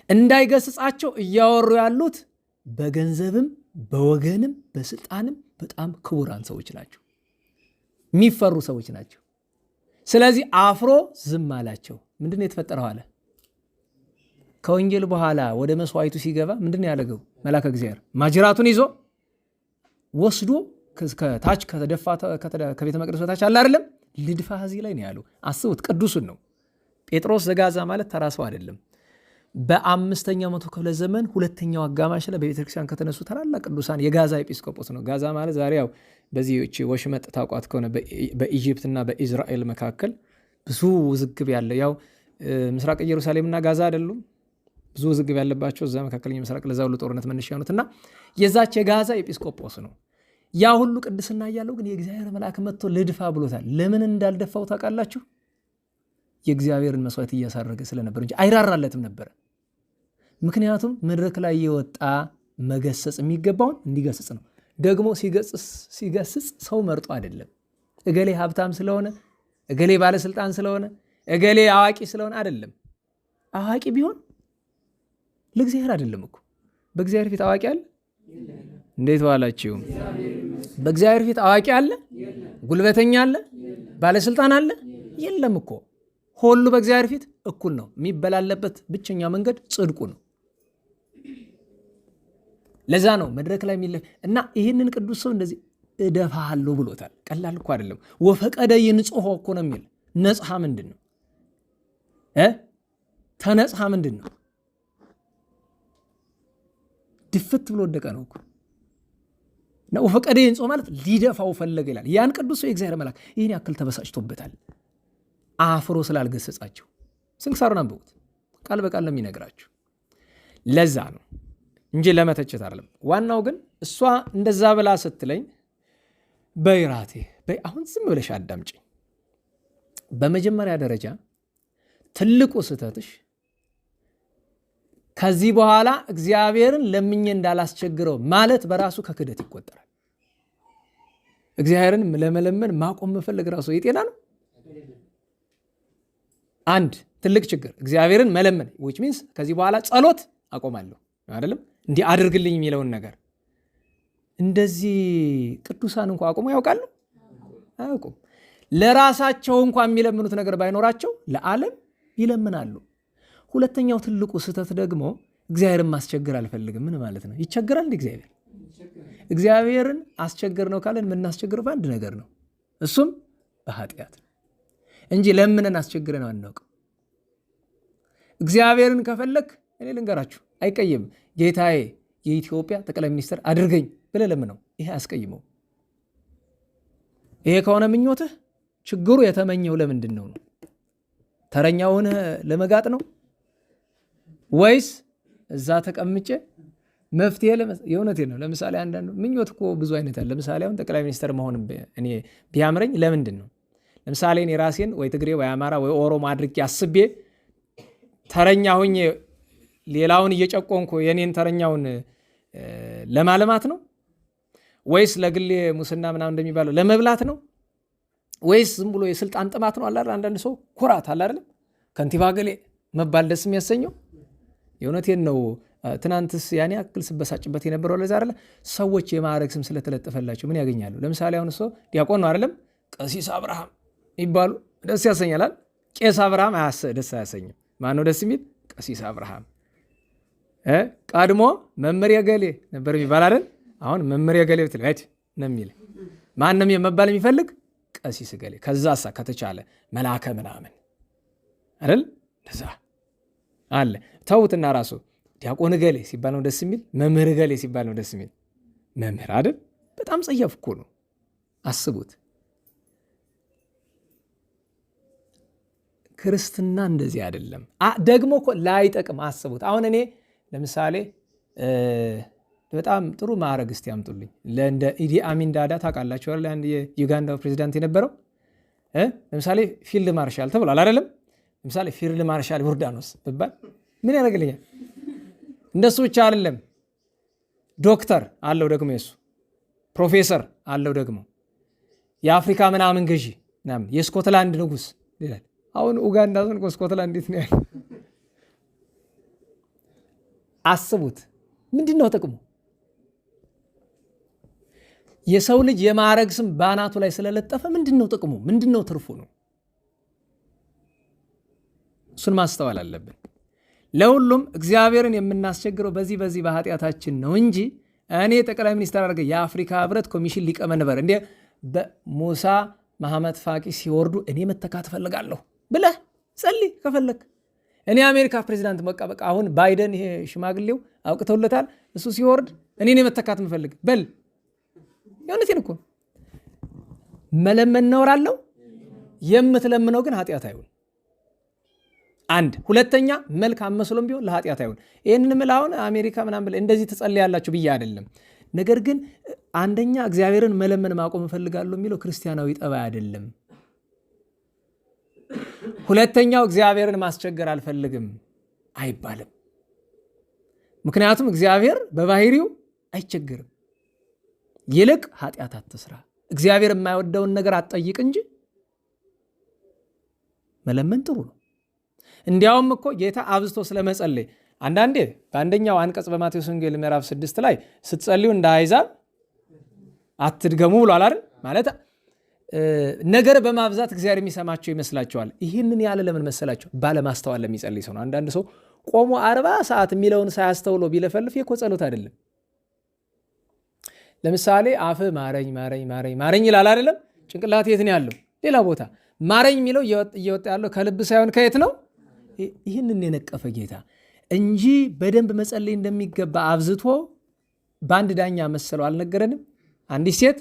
እንዳይገስጻቸው እያወሩ ያሉት በገንዘብም በወገንም በስልጣንም በጣም ክቡራን ሰዎች ናቸው፣ የሚፈሩ ሰዎች ናቸው። ስለዚህ አፍሮ ዝም አላቸው። ምንድን ነው የተፈጠረው አለ። ከወንጌል በኋላ ወደ መስዋዕቱ ሲገባ ምንድን ነው ያደረገው? መልአከ እግዚአብሔር ማጅራቱን ይዞ ወስዶ ከታች ከተደፋ ከቤተ መቅደስ በታች አለ አይደለም ልድፋ እዚህ ላይ ነው ያለው። አስቡት፣ ቅዱሱን ነው። ጴጥሮስ ዘጋዛ ማለት ተራ ሰው አይደለም። በ5ኛው መቶ ክፍለ ዘመን ሁለተኛው አጋማሽ ላይ በቤተክርስቲያን ከተነሱ ታላላቅ ቅዱሳን የጋዛ ኤጲስቆጶስ ነው። ጋዛ ማለት ዛሬ ያው በዚህ ወሽመጥ ታውቋት ከሆነ በኢጂፕትና በኢዝራኤል መካከል ብዙ ውዝግብ ያለ ያው ምስራቅ ኢየሩሳሌምና ጋዛ አይደሉም ብዙ ውዝግብ ያለባቸው እዛ መካከለኛ ምስራቅ ለዛ ሁሉ ጦርነት መነሻ የሆኑትና የዛች የጋዛ ኤጲስቆጶስ ነው። ያ ሁሉ ቅድስና እያለው ግን የእግዚአብሔር መልአክ መጥቶ ልድፋ ብሎታል። ለምን እንዳልደፋው ታውቃላችሁ? የእግዚአብሔርን መስዋዕት እያሳረገ ስለነበር እንጂ አይራራለትም ነበረ። ምክንያቱም መድረክ ላይ የወጣ መገሰጽ የሚገባውን እንዲገስጽ ነው። ደግሞ ሲገስጽ ሰው መርጦ አይደለም። እገሌ ሀብታም ስለሆነ፣ እገሌ ባለስልጣን ስለሆነ፣ እገሌ አዋቂ ስለሆነ አይደለም። አዋቂ ቢሆን ለእግዚአብሔር አይደለም እኮ። በእግዚአብሔር ፊት አዋቂ አለ? እንዴት ዋላችሁ? በእግዚአብሔር ፊት አዋቂ አለ? ጉልበተኛ አለ? ባለስልጣን አለ? የለም እኮ። ሁሉ በእግዚአብሔር ፊት እኩል ነው። የሚበላለበት ብቸኛ መንገድ ጽድቁ ነው። ለዛ ነው መድረክ ላይ የሚለ እና ይህንን ቅዱስ ሰው እንደዚህ እደፋሃለሁ ብሎታል። ቀላል እኮ አይደለም። ወፈቀደ ይንጽሖ እኮ ነው የሚል። ነጽሐ ምንድን ነው? ተነጽሐ ምንድን ነው? ድፍት ብሎ ወደቀ ነው እኮ። እና ወፈቀደ ይንጽሖ ማለት ሊደፋው ፈለገ ይላል። ያን ቅዱስ ሰው የእግዚአብሔር መልአክ ይህን ያክል ተበሳጭቶበታል። አፍሮ ስላልገሰጻቸው። ስንክሳሩን አንብቡት፣ ቃል በቃል ነው የሚነግራችሁ። ለዛ ነው እንጂ ለመተቸት አይደለም። ዋናው ግን እሷ እንደዛ ብላ ስትለኝ በይራቴ አሁን ዝም ብለሽ አዳምጪኝ። በመጀመሪያ ደረጃ ትልቁ ስህተትሽ ከዚህ በኋላ እግዚአብሔርን ለምኜ እንዳላስቸግረው ማለት በራሱ ከክደት ይቆጠራል። እግዚአብሔርን ለመለመን ማቆም መፈለግ ራሱ የጤና ነው። አንድ ትልቅ ችግር እግዚአብሔርን መለመን which means ከዚህ በኋላ ጸሎት አቆማለሁ አይደለም። እንዲህ አድርግልኝ የሚለውን ነገር እንደዚህ ቅዱሳን እንኳን አቆሙ ያውቃሉ? አያውቁም። ለራሳቸው እንኳን የሚለምኑት ነገር ባይኖራቸው ለዓለም ይለምናሉ። ሁለተኛው ትልቁ ስህተት ደግሞ እግዚአብሔርን ማስቸገር አልፈልግም። ምን ማለት ነው? ይቸገራል እግዚአብሔር? እግዚአብሔርን አስቸገር ነው ካለን የምናስቸግረው በአንድ ነገር ነው፣ እሱም በኃጢአት ነው እንጂ ለምነን አስቸግረን አናውቅም። እግዚአብሔርን ከፈለክ እኔ ልንገራችሁ አይቀየም። ጌታዬ የኢትዮጵያ ጠቅላይ ሚኒስትር አድርገኝ ብለህ ለምነው፣ ይሄ አያስቀይመው። ይሄ ከሆነ ምኞትህ ችግሩ የተመኘው ለምንድን ነው? ተረኛውን ለመጋጥ ነው ወይስ እዛ ተቀምጬ መፍትሄ የእውነቴን ነው። ለምሳሌ አንዳንዱ ምኞት እኮ ብዙ አይነት አለ። ለምሳሌ አሁን ጠቅላይ ሚኒስትር መሆን እኔ ቢያምረኝ ለምንድን ነው? ለምሳሌ እኔ ራሴን ወይ ትግሬ ወይ አማራ ወይ ኦሮሞ አድርጌ አስቤ ተረኛ ሆኜ ሌላውን እየጨቆንኩ የኔን ተረኛውን ለማለማት ነው ወይስ ለግሌ ሙስና ምናምን እንደሚባለው ለመብላት ነው ወይስ ዝም ብሎ የስልጣን ጥማት ነው? አለ አንዳንድ ሰው ኩራት አለ አይደል? ከንቲባ ገሌ መባል ደስ የሚያሰኘው። የእውነቴን ነው። ትናንትስ ያኔ ያክል ስበሳጭበት የነበረው ለዛ አይደለ? ሰዎች የማዕረግ ስም ስለተለጠፈላቸው ምን ያገኛሉ? ለምሳሌ አሁን ሰው ዲያቆን ነው አይደለም? ቀሲስ አብርሃም ይባሉ ደስ ያሰኛል። ቄስ አብርሃም ደስ አያሰኝም። ማን ነው ደስ የሚል? ቀሲስ አብርሃም። ቀድሞ መምህር የገሌ ነበር የሚባል አይደል? አሁን መምህር የገሌ ብትል ነው የሚል። ማንም የመባል የሚፈልግ ቀሲስ ገሌ። ከዛሳ ከተቻለ መልአከ ምናምን አይደል? ለዛ አለ። ተውትና ራሱ ዲያቆን ገሌ ሲባል ነው ደስ የሚል፣ መምህር ገሌ ሲባል ነው ደስ የሚል። መምህር አይደል? በጣም ጸያፍ እኮ ነው። አስቡት። ክርስትና እንደዚህ አይደለም። ደግሞ እኮ ላይጠቅም አስቡት። አሁን እኔ ለምሳሌ በጣም ጥሩ ማዕረግ እስቲ ያምጡልኝ። ለእንደ ኢዲ አሚን ዳዳ ታውቃላችሁ አይደል? አንድ የዩጋንዳው ፕሬዚዳንት የነበረው ለምሳሌ ፊልድ ማርሻል ተብሏል አይደለም? ለምሳሌ ፊልድ ማርሻል ዮርዳኖስ ብባል ምን ያደርግልኛል? እንደሱ ብቻ አይደለም፣ ዶክተር አለው ደግሞ የሱ ፕሮፌሰር አለው ደግሞ የአፍሪካ ምናምን ገዢ ምናምን የስኮትላንድ ንጉስ ይላል። አሁን ኡጋንዳ ዞን ስኮትላንድ እንዴት ነው ያለው? አስቡት። ምንድን ነው ጥቅሙ? የሰው ልጅ የማዕረግ ስም ባናቱ ላይ ስለለጠፈ ምንድን ነው ጥቅሙ? ምንድን ነው ትርፉ ነው? እሱን ማስተዋል አለብን። ለሁሉም እግዚአብሔርን የምናስቸግረው በዚህ በኃጢአታችን ነው እንጂ እኔ ጠቅላይ ሚኒስትር አድርገ የአፍሪካ ህብረት ኮሚሽን ሊቀመንበር እንደ በሙሳ መሐመድ ፋቂ ሲወርዱ እኔ መተካት እፈልጋለሁ ብለህ ጸልይ ከፈለክ። እኔ አሜሪካ ፕሬዚዳንት በቃ አሁን ባይደን ይሄ ሽማግሌው አውቅተውለታል፣ እሱ ሲወርድ እኔ መተካት ምፈልግ በል። የእውነቴን እኮ መለመን ነውራለሁ። የምትለምነው ግን ኃጢአት አይሁን። አንድ ሁለተኛ መልካም መስሎም ቢሆን ለኃጢአት አይሁን። ይህንን ምላውን አሜሪካ ምናምን ብለህ እንደዚህ ትጸልያላችሁ ብዬ አይደለም። ነገር ግን አንደኛ እግዚአብሔርን መለመን ማቆም እፈልጋለሁ የሚለው ክርስቲያናዊ ጠባይ አይደለም። ሁለተኛው እግዚአብሔርን ማስቸገር አልፈልግም አይባልም። ምክንያቱም እግዚአብሔር በባህሪው አይቸገርም። ይልቅ ኃጢአት አትስራ፣ እግዚአብሔር የማይወደውን ነገር አትጠይቅ እንጂ መለመን ጥሩ ነው። እንዲያውም እኮ ጌታ አብዝቶ ስለመጸለይ አንዳንዴ በአንደኛው አንቀጽ በማቴዎስ ወንጌል ምዕራፍ 6 ላይ ስትጸልዩ እንደ አሕዛብ አትድገሙ ብሏል አይደል? ማለት ነገር በማብዛት እግዚአብሔር የሚሰማቸው ይመስላቸዋል። ይህንን ያለ ለምን መሰላቸው? ባለማስተዋል ለሚጸልይ ሰው ነው። አንዳንድ ሰው ቆሞ 40 ሰዓት የሚለውን ሳያስተውሎ ቢለፈልፍ የኮ ጸሎት አይደለም። ለምሳሌ አፍ ማረኝ ማረኝ ማረኝ ማረኝ ይላል አይደለም? ጭንቅላት የት ነው ያለው? ሌላ ቦታ። ማረኝ የሚለው እየወጣ ያለው ከልብ ሳይሆን ከየት ነው? ይህንን የነቀፈ ጌታ እንጂ በደንብ መጸለይ እንደሚገባ አብዝቶ በአንድ ዳኛ መሰለው አልነገረንም? አንዲት ሴት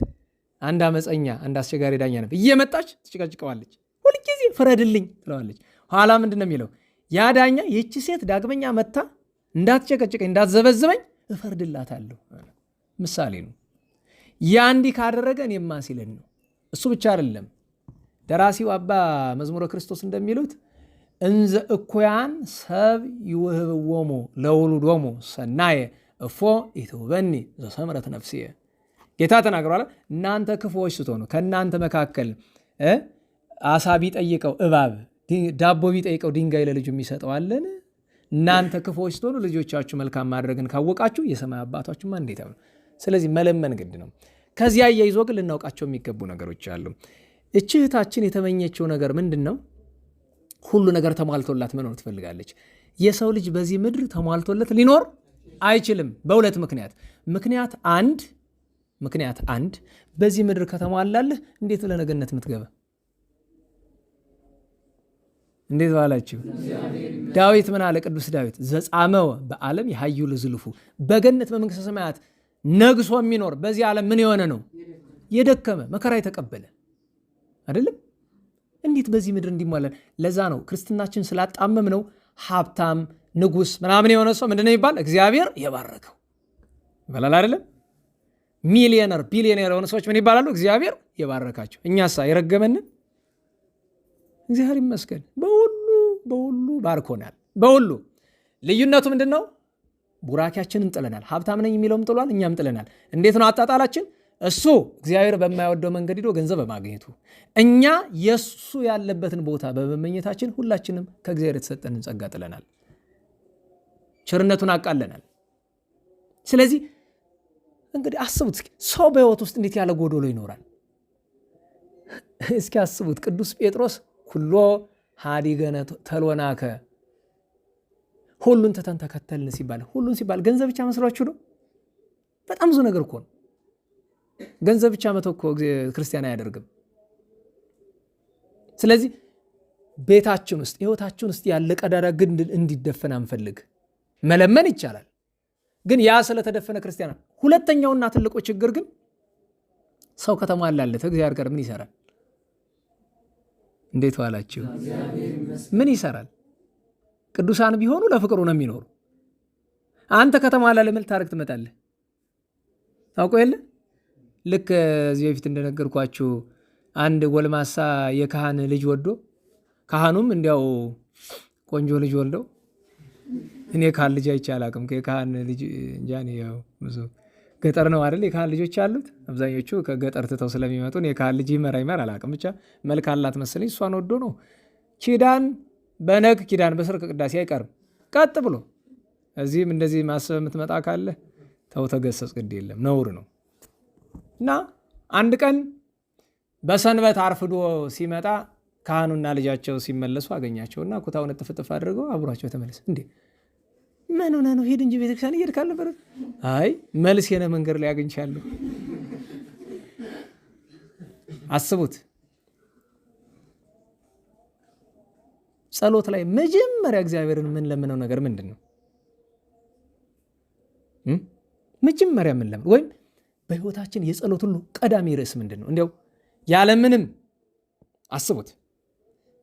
አንድ አመፀኛ አንድ አስቸጋሪ ዳኛ ነበር። እየመጣች ትጭቀጭቀዋለች፣ ሁልጊዜ ፍረድልኝ ትለዋለች። ኋላ ምንድን ነው የሚለው? ያ ዳኛ ይህች ሴት ዳግመኛ መታ እንዳትጨቀጭቀኝ እንዳትዘበዝበኝ እፈርድላታለሁ። ምሳሌ ነው። ያ እንዲህ ካደረገ እኔማ ሲለን ነው። እሱ ብቻ አይደለም። ደራሲው አባ መዝሙረ ክርስቶስ እንደሚሉት እንዘ እኩያን ሰብ ይውህብዎሙ ለውሉዶሙ ሰናየ እፎ ኢትውበኒ ዘሰምረት ነፍስየ። ጌታ ተናግሯል። እናንተ ክፉዎች ስትሆኑ ከእናንተ መካከል አሳ ቢጠይቀው እባብ፣ ዳቦ ቢጠይቀው ድንጋይ ለልጁ የሚሰጠዋለን? እናንተ ክፉዎች ስትሆኑ ልጆቻችሁ መልካም ማድረግን ካወቃችሁ የሰማይ አባታችሁማ እንዴት ነው። ስለዚህ መለመን ግድ ነው። ከዚያ እያይዞ ግን ልናውቃቸው የሚገቡ ነገሮች አሉ። እቺ እህታችን የተመኘችው ነገር ምንድን ነው? ሁሉ ነገር ተሟልቶላት መኖር ትፈልጋለች። የሰው ልጅ በዚህ ምድር ተሟልቶለት ሊኖር አይችልም። በሁለት ምክንያት አንድ በዚህ ምድር ከተሟላለህ እንዴት ለነገነት የምትገባ? እንዴት ባላችሁ? ዳዊት ምን አለ? ቅዱስ ዳዊት ዘጻመወ በዓለም የሀዩ ለዝልፉ፣ በገነት በመንግስተ ሰማያት ነግሶ የሚኖር በዚህ ዓለም ምን የሆነ ነው? የደከመ መከራ የተቀበለ አይደለም? እንዴት በዚህ ምድር እንዲሟላል? ለዛ ነው ክርስትናችን ስላጣመም ነው ሀብታም ንጉስ ምናምን የሆነ ሰው ምንድነው ይባል? እግዚአብሔር የባረከው ይባላል አይደለም? ሚሊዮነር ቢሊዮነር የሆነ ሰዎች ምን ይባላሉ? እግዚአብሔር የባረካቸው። እኛሳ የረገመንን እግዚአብሔር ይመስገን በሁሉ ባርኮናል። በሁሉ ልዩነቱ ምንድን ነው? ቡራኪያችንን ጥለናል። ሀብታም ነኝ የሚለውም ጥሏል፣ እኛም ጥለናል። እንዴት ነው አጣጣላችን? እሱ እግዚአብሔር በማይወደው መንገድ ሂዶ ገንዘብ በማግኘቱ፣ እኛ የእሱ ያለበትን ቦታ በመመኘታችን ሁላችንም ከእግዚአብሔር የተሰጠንን ጸጋ ጥለናል፣ ቸርነቱን አቃለናል። ስለዚህ እንግዲህ አስቡት እስኪ ሰው በሕይወት ውስጥ እንዴት ያለ ጎዶሎ ይኖራል? እስኪ አስቡት። ቅዱስ ጴጥሮስ ኩሎ ሀዲገነ ተሎናከ፣ ሁሉን ትተን ተከተልን ሲባል፣ ሁሉን ሲባል ገንዘብ ብቻ መስሏችሁ ነው? በጣም ብዙ ነገር እኮ ነው። ገንዘብ ብቻ መተው እኮ ክርስቲያን አያደርግም። ስለዚህ ቤታችን ውስጥ ሕይወታችን ውስጥ ያለ ቀዳዳ ግንድ እንዲደፈን አንፈልግ። መለመን ይቻላል፣ ግን ያ ስለተደፈነ ክርስቲያን። ሁለተኛውና ትልቁ ችግር ግን ሰው ከተሟላለት እግዚአብሔር ጋር ምን ይሰራል? እንዴት ዋላችሁ? ምን ይሰራል? ቅዱሳን ቢሆኑ ለፍቅሩ ነው የሚኖሩ። አንተ ከተሟላለ ምን ልታረግ ትመጣለህ? ታውቆ የለ ልክ እዚህ በፊት እንደነገርኳችሁ አንድ ጎልማሳ የካህን ልጅ ወዶ፣ ካህኑም እንዲያው ቆንጆ ልጅ ወልደው፣ እኔ ካህን ልጅ አይቼ አላውቅም። የካህን ልጅ እንጃ ያው ብዙ ገጠር ነው አይደል? የካህን ልጆች አሉት አብዛኞቹ ከገጠር ትተው ስለሚመጡ የካህን ልጅ ይመራ አላውቅም። ብቻ መልክ አላት መሰለኝ። እሷን ወዶ ነው ኪዳን በነግ ኪዳን በሰርክ ቅዳሴ አይቀርም ቀጥ ብሎ። እዚህም እንደዚህ ማሰብ የምትመጣ ካለ ተው ተገሰጽ፣ ግድ የለም ነውር ነው። እና አንድ ቀን በሰንበት አርፍዶ ሲመጣ ካህኑና ልጃቸው ሲመለሱ አገኛቸውና ኩታውን ጥፍጥፍ አድርገው አብሯቸው ተመለሰ። እንዴ ምን ሆነ ነው? ሄድ እንጂ ቤተክርስቲያን እየሄድክ አልነበረ? አይ መልስ የነ መንገድ ላይ አግኝቻለሁ። አስቡት። ጸሎት ላይ መጀመሪያ እግዚአብሔርን ምን ለምነው ነገር ምንድን ነው? መጀመሪያ ምን ለምን ወይም በህይወታችን የጸሎት ሁሉ ቀዳሚ ርዕስ ምንድን ነው? እንዲያው ያለምንም አስቡት።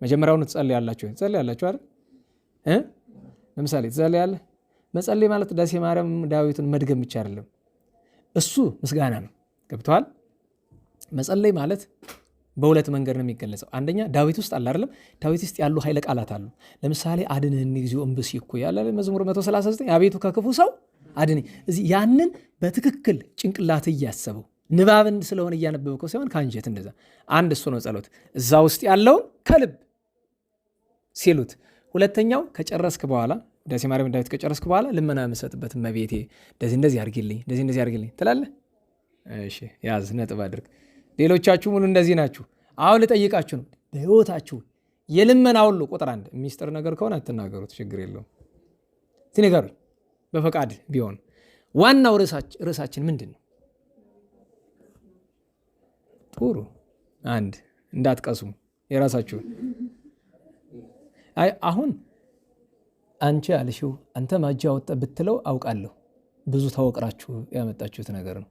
መጀመሪያውን ትጸልያላችሁ አይደል? ለምሳሌ ትጸልያለህ። መጸለይ ማለት ዳሴ ማርያም ዳዊትን መድገም ብቻ አይደለም፣ እሱ ምስጋና ነው። ገብተዋል? መጸለይ ማለት በሁለት መንገድ ነው የሚገለጸው። አንደኛ ዳዊት ውስጥ አለ አይደለም? ዳዊት ውስጥ ያሉ ኃይለ ቃላት አሉ። ለምሳሌ አድንህኒ እግዚኦ እምብእሲኩ ያለ መዝሙር 139 አቤቱ ከክፉ ሰው አድነኝ። እዚህ ያንን በትክክል ጭንቅላት እያሰበው ንባብን ስለሆነ እያነበብከው ሳይሆን ከአንጀት እንደዛ። አንድ እሱ ነው ጸሎት፣ እዛ ውስጥ ያለውን ከልብ ሲሉት። ሁለተኛው ከጨረስክ በኋላ ዳሴ ማርያም ዳዊት ከጨረስክ በኋላ ልመና የምሰጥበት እመቤቴ እንደዚህ አድርጊልኝ፣ እንደዚህ አድርጊልኝ ትላለህ። እሺ ያዝ፣ ነጥብ አድርግ። ሌሎቻችሁ ሙሉ እንደዚህ ናችሁ። አሁን ልጠይቃችሁ ነው፣ በህይወታችሁ የልመና ሁሉ ቁጥር አንድ ሚስጥር ነገር ከሆነ አትናገሩት፣ ችግር የለውም። ትነገሩኝ በፈቃድ ቢሆን ዋናው ርዕሳችን ምንድን ነው? ጥሩ አንድ እንዳትቀስሙ የራሳችሁን። አይ አሁን አንቺ ያልሽው አንተ ማጃ ወጣ ብትለው አውቃለሁ፣ ብዙ ተወቅራችሁ ያመጣችሁት ነገር ነው።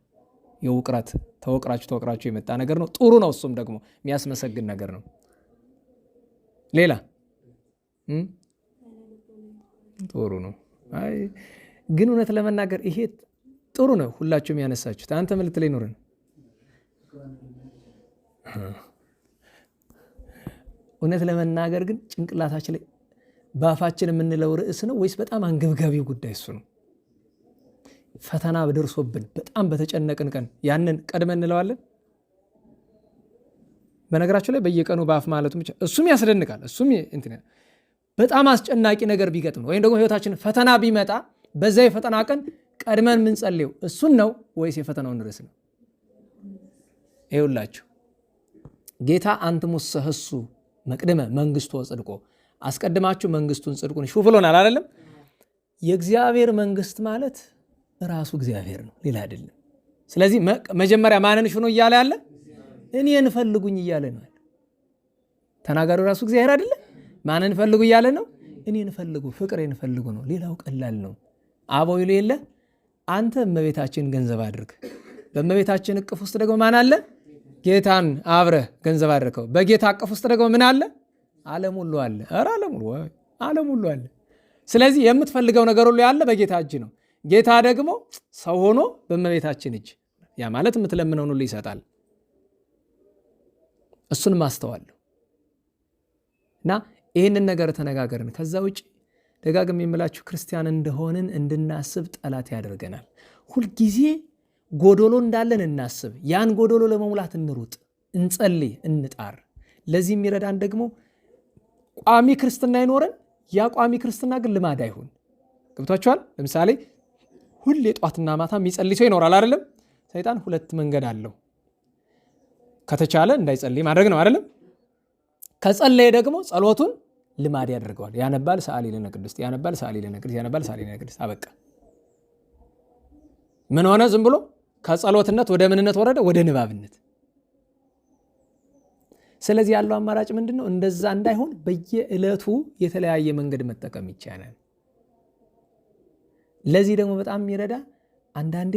የውቅራት ተወቅራችሁ የመጣ ነገር ነው። ጥሩ ነው። እሱም ደግሞ የሚያስመሰግን ነገር ነው። ሌላ ጥሩ ነው። አይ ግን እውነት ለመናገር ይሄ ጥሩ ነው። ሁላችሁም ያነሳችሁት አንተ ምን ልትለኝ ኖረን? እውነት ለመናገር ግን ጭንቅላታችን ላይ በአፋችን የምንለው ርዕስ ነው ወይስ በጣም አንገብጋቢው ጉዳይ እሱ ነው? ፈተና ደርሶብን በጣም በተጨነቅን ቀን ያንን ቀድመን እንለዋለን። በነገራችሁ ላይ በየቀኑ በአፍ ማለቱ ብቻ እሱም ያስደንቃል። እሱም በጣም አስጨናቂ ነገር ቢገጥም ወይም ደግሞ ህይወታችን ፈተና ቢመጣ በዛ የፈተና ቀን ቀድመን የምንጸልየው እሱን ነው ወይስ የፈተናውን ርዕስ ነው? ይኸውላችሁ ጌታ አንትሙሰ ህሱ መቅድመ መንግስቱ ወጽድቆ፣ አስቀድማችሁ መንግስቱን ጽድቁን ሹ ብሎናል አይደለም? የእግዚአብሔር መንግስት ማለት ራሱ እግዚአብሔር ነው፣ ሌላ አይደለም። ስለዚህ መጀመሪያ ማንን ሹ ነው እያለ ያለ? እኔን ፈልጉኝ እያለ ነው። ተናጋሪው ራሱ እግዚአብሔር አይደለ? ማንን ፈልጉ እያለ ነው? እኔን ፈልጉ፣ ፍቅሬን ፈልጉ ነው። ሌላው ቀላል ነው። አበው ይሉ የለ አንተ እመቤታችን ገንዘብ አድርግ። በእመቤታችን እቅፍ ውስጥ ደግሞ ማን አለ? ጌታን አብረህ ገንዘብ አድርገው። በጌታ እቅፍ ውስጥ ደግሞ ምን አለ? ዓለም ሁሉ አለ። ኧረ ዓለም ሁሉ አለ። ስለዚህ የምትፈልገው ነገር ሁሉ ያለ በጌታ እጅ ነው። ጌታ ደግሞ ሰው ሆኖ በእመቤታችን እጅ፣ ያ ማለት የምትለምነውን ሁሉ ይሰጣል። እሱን ማስተዋለሁ እና ይህንን ነገር ተነጋገርን። ከዛ ውጭ ደጋግም የምላችሁ ክርስቲያን እንደሆንን እንድናስብ ጠላት ያደርገናል። ሁልጊዜ ጎዶሎ እንዳለን እናስብ። ያን ጎዶሎ ለመሙላት እንሩጥ፣ እንጸልይ፣ እንጣር። ለዚህ የሚረዳን ደግሞ ቋሚ ክርስትና ይኖረን። ያ ቋሚ ክርስትና ግን ልማድ አይሁን። ገብቷችኋል? ለምሳሌ ሁሌ ጧትና ማታ የሚጸልይ ሰው ይኖራል አይደለም? ሰይጣን ሁለት መንገድ አለው። ከተቻለ እንዳይጸልይ ማድረግ ነው አይደለም? ከጸለየ ደግሞ ጸሎቱን ልማድ ያደርገዋል። ያነባል ሰዓሊ ለነ ቅድስት፣ ያነባል ሰዓሊ ለነ ቅድስት፣ ያነባል ሰዓሊ ለነ ቅድስት። አበቃ። ምን ሆነ? ዝም ብሎ ከጸሎትነት ወደ ምንነት ወረደ? ወደ ንባብነት። ስለዚህ ያለው አማራጭ ምንድን ነው? እንደዛ እንዳይሆን በየዕለቱ የተለያየ መንገድ መጠቀም ይቻላል። ለዚህ ደግሞ በጣም የሚረዳ አንዳንዴ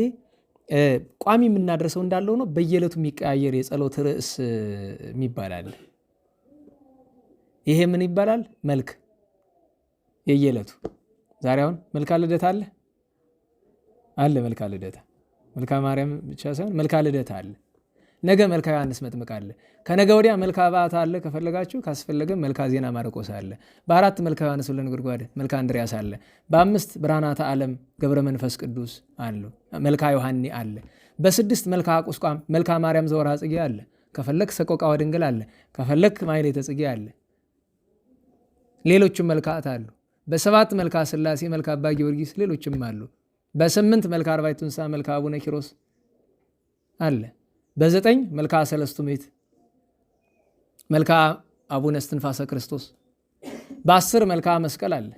ቋሚ የምናደርሰው እንዳለው ነው። በየዕለቱ የሚቀያየር የጸሎት ርዕስ ይባላል። ይሄ ምን ይባላል? መልክ የየዕለቱ ዛሬ አሁን መልካ ልደታ አለ መልካ ልደታ፣ መልካ ማርያም ብቻ ሳይሆን መልካ ልደታ አለ። ነገ መልካ ዮሐንስ መጥምቅ አለ። ከነገ ወዲያ መልካ በዓታ አለ። ከፈለጋችሁ ካስፈለገም መልካ ዜና ማርቆስ አለ። በ4 መልካ ዮሐንስ ወልደ ነጎድጓድ መልካ እንድርያስ አለ። በ5 ብርሃናተ ዓለም ገብረ መንፈስ ቅዱስ አሉ። መልካ ዮሐኒ አለ። በ6 መልካ ቁስቋም መልካ ማርያም ዘወርኃ ጽጌ አለ። ከፈለክ ሰቆቃወ ድንግል አለ። ከፈለክ ማኅሌተ ጽጌ አለ። ሌሎችም መልካት አሉ። በ7 መልካ ሥላሴ መልካ አባ ጊዮርጊስ ሌሎችም አሉ። በ8 መልካ አርባዕቱ እንስሳ መልካ አቡነ ኪሮስ አለ። በ9 መልካ ሰለስቱ ምዕት መልካ አቡነ እስትንፋሰ ክርስቶስ። በ10 መልክዓ መስቀል አለ።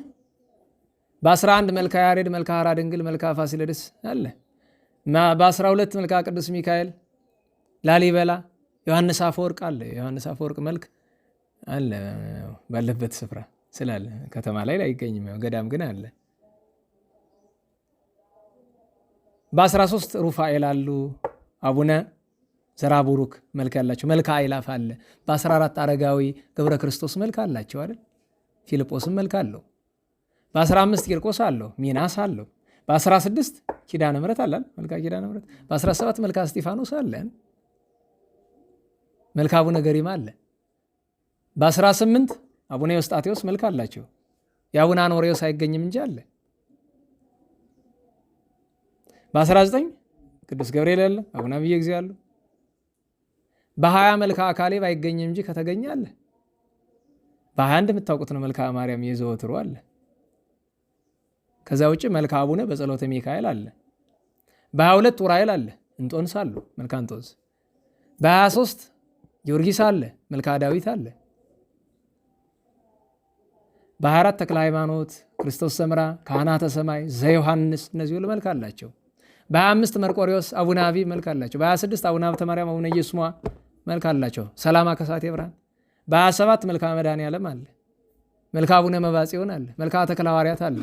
በ11 መልክዓ ያሬድ፣ መልክዓ ሐራ ድንግል፣ መልክዓ ፋሲለደስ አለ። በ12 መልክዓ ቅዱስ ሚካኤል፣ ላሊበላ፣ ዮሐንስ አፈወርቅ አለ። ዮሐንስ አፈወርቅ መልክ አለ ባለበት ስፍራ ስላለ ከተማ ላይ አይገኝም፣ ገዳም ግን አለ። በ13 ሩፋኤል አሉ። አቡነ ዘራቡሩክ መልክ ያላቸው። መልክዓ አእላፍ አለ። በ14 አረጋዊ ገብረ ክርስቶስ መልክ አላቸው አይደል? ፊልጶስም መልክ አለው። በ15 ቂርቆስ አለው። ሚናስ አለው። በ16 ኪዳነ ምሕረት አለ። መልክዓ ኪዳነ ምሕረት። በ17 መልክዓ እስጢፋኖስ አለ። መልክዓ አቡነ ገሪማ አለ። በ18 አቡነ ዮስጣቴዎስ መልክ አላቸው። የአቡነ አኖሬዎስ አይገኝም እንጂ አለ። በ19 ቅዱስ ገብርኤል አለ። አቡነ አብየ እግዚእ አሉ። በ20 መልክዓ ካሌብ አይገኝም እንጂ ከተገኘ አለ። በ21 የምታውቁት ነው መልክዓ ማርያም የዘወትሩ አለ። ከዛ ውጭ መልክዓ አቡነ በጸሎተ ሚካኤል አለ። በ22 ኡራኤል አለ። እንጦንስ አሉ። መልክዓ እንጦንስ። በ23 ጊዮርጊስ አለ። መልክዓ ዳዊት አለ። በ24 ተክለ ሃይማኖት፣ ክርስቶስ ሰምራ፣ ካህናተ ሰማይ፣ ዘዮሐንስ እነዚህ ሁሉ መልክ አላቸው። በ25 መርቆሪዎስ፣ አቡነ አቢብ መልክ አላቸው። በ26 አቡነ ሀብተ ማርያም፣ አቡነ ኢየሱስ ሞዐ መልክ አላቸው። ሰላማ ከሳቴ ብርሃን። በ27 መልክዓ መድኃኔዓለም አለ። መልክዓ አቡነ መባጽዮን አለ። መልክዓ ተክለ ሐዋርያት አለ።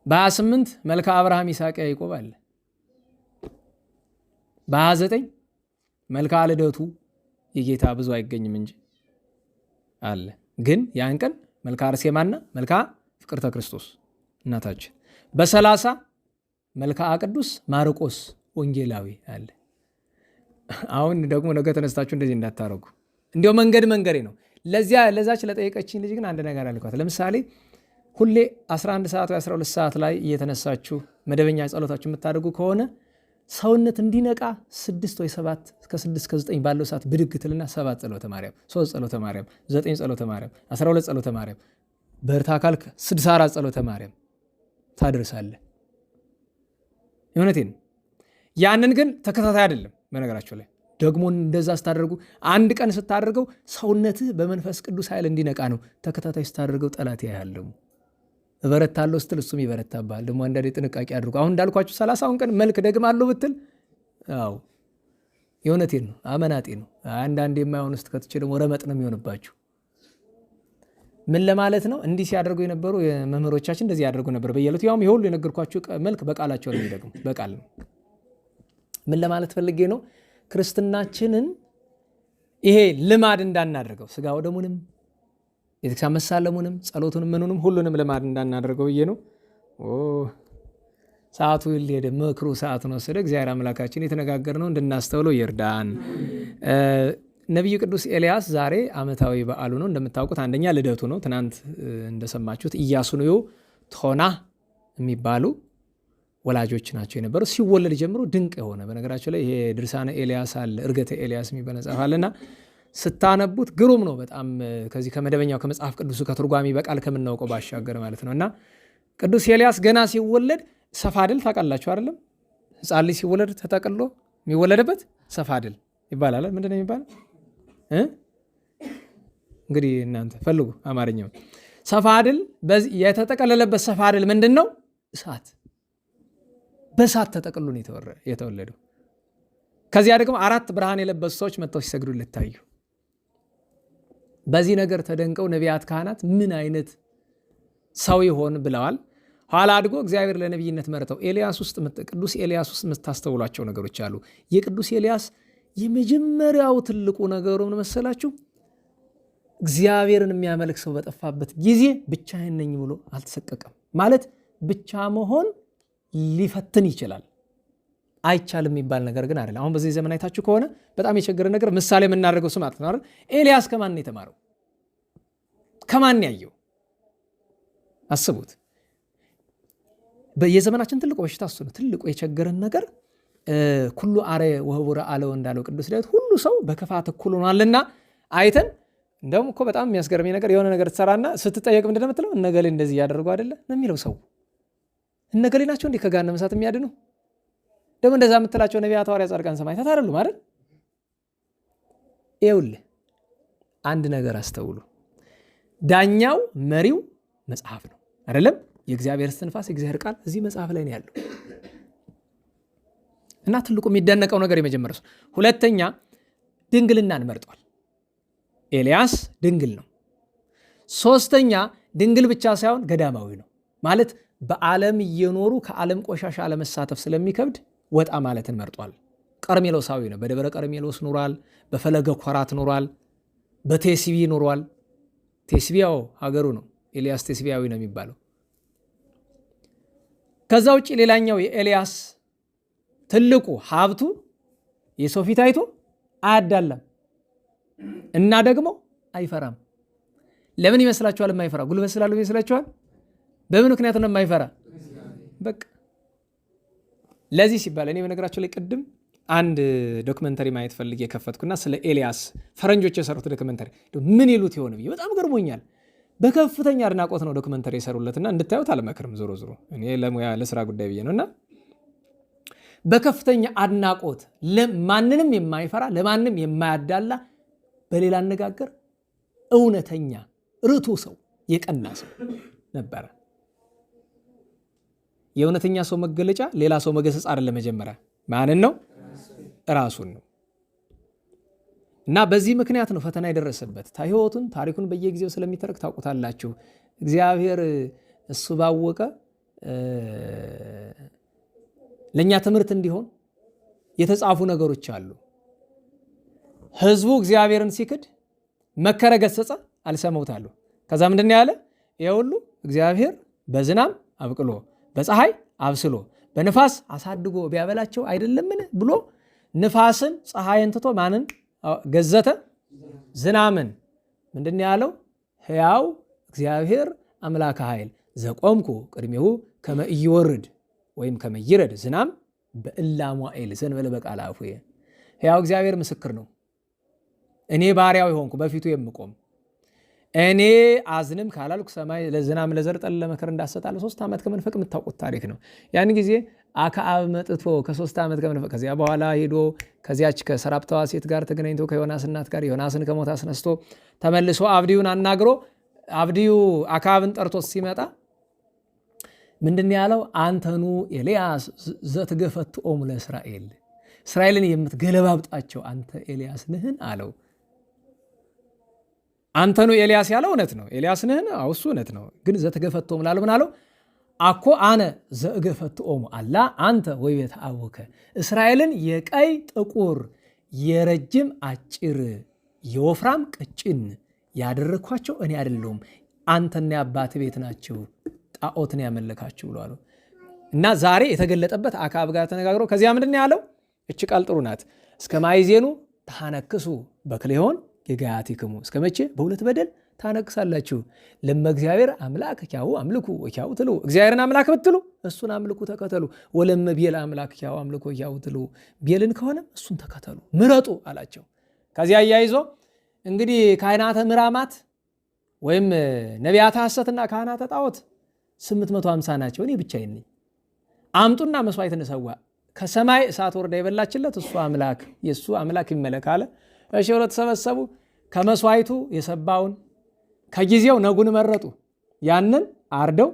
በ28 መልክዓ አብርሃም፣ ይስሐቅ፣ ያዕቆብ አለ። በ29 መልክዓ ልደቱ የጌታ ብዙ አይገኝም እንጂ አለ። ግን ያን ቀን መልክዓ አርሴማና መልክዓ ፍቅርተ ክርስቶስ እናታችን። በ30 መልክዓ ቅዱስ ማርቆስ ወንጌላዊ አለ። አሁን ደግሞ ነገ ተነስታችሁ እንደዚህ እንዳታረጉ። እንዲያው መንገዴ ነው። ለዛች ለጠየቀችኝ ልጅ ግን አንድ ነገር አልኳት። ለምሳሌ ሁሌ 11 ሰዓት ወይ 12 ሰዓት ላይ እየተነሳችሁ መደበኛ ጸሎታችሁ የምታደርጉ ከሆነ ሰውነት እንዲነቃ 6 ወይ 7 እስከ 6 እስከ 9 ባለው ሰዓት ብድግ ትልና 7 ጸሎተ ማርያም፣ 3 ጸሎተ ማርያም፣ 9 ጸሎተ ማርያም፣ 12 ጸሎተ ማርያም፣ በርታ ካልክ 64 ጸሎተ ማርያም ታደርሳለህ። እውነቴን። ያንን ግን ተከታታይ አይደለም። በነገራችሁ ላይ ደግሞ እንደዛ ስታደርጉ አንድ ቀን ስታደርገው ሰውነትህ በመንፈስ ቅዱስ ኃይል እንዲነቃ ነው። ተከታታይ ስታደርገው ጠላት ያያለው እበረታለሁ ስትል እሱም ይበረታብሃል። ደግሞ አንዳንዴ ጥንቃቄ አድርጉ። አሁን እንዳልኳችሁ 30 ቀን መልክ ደግማለሁ ብትል አዎ የእውነቴን ነው፣ አመናጤ ነው። አንዳንዴ የማይሆን ውስጥ ከትቼ ደግሞ ረመጥ ነው የሚሆንባችሁ። ምን ለማለት ነው? እንዲህ ሲያደርጉ የነበሩ መምህሮቻችን እንደዚህ ያደርጉ ነበር በየዕለቱ። ያውም የሁሉ የነገርኳችሁ መልክ በቃላቸው ነው የሚደግሙ፣ በቃል ነው። ምን ለማለት ፈልጌ ነው? ክርስትናችንን ይሄ ልማድ እንዳናደርገው ስጋው ደሙንም ቤተክርስቲያን መሳለሙንም ጸሎቱንም ምኑንም ሁሉንም ልማድ እንዳናደርገው ብዬ ነው። ሰዓቱ ሊሄድ መክሩ ሰዓቱን ወሰደ። እግዚአብሔር አምላካችን የተነጋገርነው እንድናስተውለው ይርዳን። ነቢዩ ቅዱስ ኤልያስ ዛሬ ዓመታዊ በዓሉ ነው። እንደምታውቁት አንደኛ ልደቱ ነው። ትናንት እንደሰማችሁት ኢያሱንዮ ቶና የሚባሉ ወላጆች ናቸው የነበሩ። ሲወለድ ጀምሮ ድንቅ የሆነ በነገራቸው ላይ ይሄ ድርሳነ ኤልያስ አለ፣ እርገተ ኤልያስ የሚባል መጽሐፍ አለና ስታነቡት ግሩም ነው በጣም ከዚህ ከመደበኛው ከመጽሐፍ ቅዱሱ ከትርጓሚ በቃል ከምናውቀው ባሻገር ማለት ነው። እና ቅዱስ ኤልያስ ገና ሲወለድ ሰፋድል ታውቃላችሁ አይደለም? ሕፃን ልጅ ሲወለድ ተጠቅሎ የሚወለድበት ሰፋድል ይባላል። ምንድን ነው የሚባለው? እንግዲህ እናንተ ፈልጉ አማርኛው። ሰፋድል የተጠቀለለበት ሰፋድል ምንድን ነው? እሳት። በእሳት ተጠቅሎ ነው የተወለደው። ከዚያ ደግሞ 4 ብርሃን የለበሱ ሰዎች መጥተው ሲሰግዱለት ታዩ። በዚህ ነገር ተደንቀው ነቢያት፣ ካህናት ምን አይነት ሰው ይሆን ብለዋል። ኋላ አድጎ እግዚአብሔር ለነቢይነት መርጠው ቅዱስ ኤልያስ ውስጥ የምታስተውሏቸው ነገሮች አሉ። የቅዱስ ኤልያስ የመጀመሪያው ትልቁ ነገሩ ምን መሰላችሁ? እግዚአብሔርን የሚያመልክ ሰው በጠፋበት ጊዜ ብቻዬን ነኝ ብሎ አልተሰቀቀም። ማለት ብቻ መሆን ሊፈትን ይችላል፣ አይቻልም የሚባል ነገር ግን አይደለም። አሁን በዚህ ዘመን አይታችሁ ከሆነ በጣም የቸገረ ነገር ምሳሌ የምናደርገው ስም ማለት ነው። ኤልያስ ከማን የተማረው? ከማን ያየው? አስቡት። የዘመናችን ትልቁ በሽታ እሱ ነው። ትልቁ የቸገረን ነገር ኩሉ አረ ወህቡረ አለው እንዳለው ቅዱስ ዳዊት ሁሉ ሰው በክፋት እኩል ሆኗልና አይተን። እንደውም እኮ በጣም የሚያስገርመኝ ነገር የሆነ ነገር ትሰራና ስትጠየቅ ምንድን ነው የምትለው? እነገሌ እንደዚህ እያደረጉ አይደለ ነው የሚለው ሰው። እነገሌ ናቸው እንዲህ ከገሃነመ እሳት የሚያድኑ? ደግሞ እንደዛ የምትላቸው ነቢያት፣ ሐዋርያት፣ ጻድቃን፣ ሰማዕታት አይደሉም አይደል? ይኸውልህ አንድ ነገር አስተውሉ። ዳኛው መሪው መጽሐፍ ነው አይደለም? የእግዚአብሔር እስትንፋስ የእግዚአብሔር ቃል እዚህ መጽሐፍ ላይ ነው ያለው እና ትልቁ የሚደነቀው ነገር የመጀመሪያው። ሁለተኛ ድንግልናን መርጧል። ኤልያስ ድንግል ነው። ሶስተኛ ድንግል ብቻ ሳይሆን ገዳማዊ ነው ማለት በዓለም እየኖሩ ከዓለም ቆሻሻ አለመሳተፍ ስለሚከብድ ወጣ ማለትን መርጧል። ቀርሜሎሳዊ ነው። በደብረ ቀርሜሎስ ኑሯል። በፈለገ ኮራት ኑሯል። በቴስቢ ኑሯል። ቴስቢያው ሀገሩ ነው። ኤልያስ ቴስቢያዊ ነው የሚባለው። ከዛ ውጭ ሌላኛው የኤልያስ ትልቁ ሀብቱ የሰው ፊት አይቶ አያዳላም እና ደግሞ አይፈራም። ለምን ይመስላችኋል የማይፈራ? ጉልበት ስላለው ይመስላችኋል? በምን ምክንያት ነው የማይፈራ? በቃ ለዚህ ሲባል እኔ በነገራችሁ ላይ ቅድም አንድ ዶክመንተሪ ማየት ፈልጌ የከፈትኩና ስለ ኤልያስ ፈረንጆች የሰሩት ዶክመንተሪ ምን ይሉት ይሆን ብዬ በጣም ገርሞኛል። በከፍተኛ አድናቆት ነው ዶክመንተሪ የሰሩለትና እንድታዩት አልመክርም። ዞሮ ዞሮ እኔ ለሙያ ለስራ ጉዳይ ብዬ ነውና በከፍተኛ አድናቆት ማንንም የማይፈራ ለማንም የማያዳላ በሌላ አነጋገር እውነተኛ ርቱ ሰው የቀና ሰው ነበረ። የእውነተኛ ሰው መገለጫ ሌላ ሰው መገሰጽ አይደለም። መጀመሪያ ማንን ነው? ራሱን ነው። እና በዚህ ምክንያት ነው ፈተና የደረሰበት። ህይወቱን ታሪኩን በየጊዜው ስለሚተረክ ታውቁታላችሁ። እግዚአብሔር እሱ ባወቀ ለእኛ ትምህርት እንዲሆን የተጻፉ ነገሮች አሉ። ህዝቡ እግዚአብሔርን ሲክድ መከረ፣ ገሰጸ፣ አልሰማውታሉ። ከዛ ምንድን ያለ ይሄ ሁሉ እግዚአብሔር በዝናም አብቅሎ በፀሐይ አብስሎ በንፋስ አሳድጎ ቢያበላቸው አይደለምን ብሎ ንፋስን ፀሐይን ትቶ ማንን ገዘተ? ዝናምን። ምንድን ያለው? ሕያው እግዚአብሔር አምላከ ኃይል ዘቆምኩ ቅድሜሁ ከመ ኢይወርድ ወይም ከመ ይረድ ዝናም በእላሟኤል ዘንበለ በቃለ አፉየ። ሕያው እግዚአብሔር ምስክር ነው። እኔ ባሪያው የሆንኩ በፊቱ የምቆም እኔ አዝንም ካላልኩ ሰማይ ለዝናም ለዘር ጠል ለመከር እንዳሰጣለ 3 ዓመት ከመንፈቅ የምታውቁት ታሪክ ነው። ያን ጊዜ አክዓብ መጥቶ ከ3 ዓመት ከመንፈቅ ከዚያ በኋላ ሄዶ ከዚያች ከሰራፕታዋ ሴት ጋር ተገናኝቶ ከዮናስ እናት ጋር ዮናስን ከሞት አስነስቶ ተመልሶ አብድዩን አናግሮ አብድዩ አክዓብን ጠርቶ ሲመጣ ምንድን ያለው? አንተኑ ኤልያስ ዘትገፈትኦሙ ለእስራኤል፣ እስራኤልን የምትገለባብጣቸው አንተ ኤልያስ ነህን አለው። አንተኑ ኤልያስ ያለው እውነት ነው። ኤልያስ ነህን? እሱ እውነት ነው። ግን ዘትገፈትኦሙ ላለው ምን አለው? አኮ አነ ዘእገፈትኦሙ አላ አንተ ወይቤተ አቡከ፣ እስራኤልን የቀይ ጥቁር የረጅም አጭር የወፍራም ቀጭን ያደረኳቸው እኔ አይደለሁም፣ አንተና የአባት ቤት ናቸው ጣዖትን ያመለካችሁ ብሎ አለው። እና ዛሬ የተገለጠበት አክዓብ ጋር ተነጋግሮ ከዚያ ምንድን ያለው? እች ቃል ጥሩ ናት። እስከ ማይዜኑ ታነክሱ በክሌሆን የጋያቲክሙ፣ እስከ መቼ በሁለት በደል ታነክሳላችሁ? ለመ እግዚአብሔር አምላክ ኪያሁ አምልኩ ወኪያሁ ትሉ፣ እግዚአብሔርን አምላክ ብትሉ እሱን አምልኩ ተከተሉ። ወለመ ቤል አምላክ ኪያሁ አምልኩ ወኪያሁ ትሉ፣ ቤልን ከሆነም እሱን ተከተሉ ምረጡ አላቸው። ከዚያ አያይዞ እንግዲህ ካህናተ ምራማት ወይም ነቢያተ ሐሰትና ካህናተ ጣዖት 850 ናቸው፣ እኔ ብቻዬን ነኝ። አምጡና መስዋዕት እንሰዋ፣ ከሰማይ እሳት ወርዳ የበላችለት እሱ አምላክ የእሱ አምላክ ይመለክ አለ። እሺ ብለው ተሰበሰቡ። ከመስዋዕቱ የሰባውን ከጊዜው ነጉን መረጡ። ያንን አርደው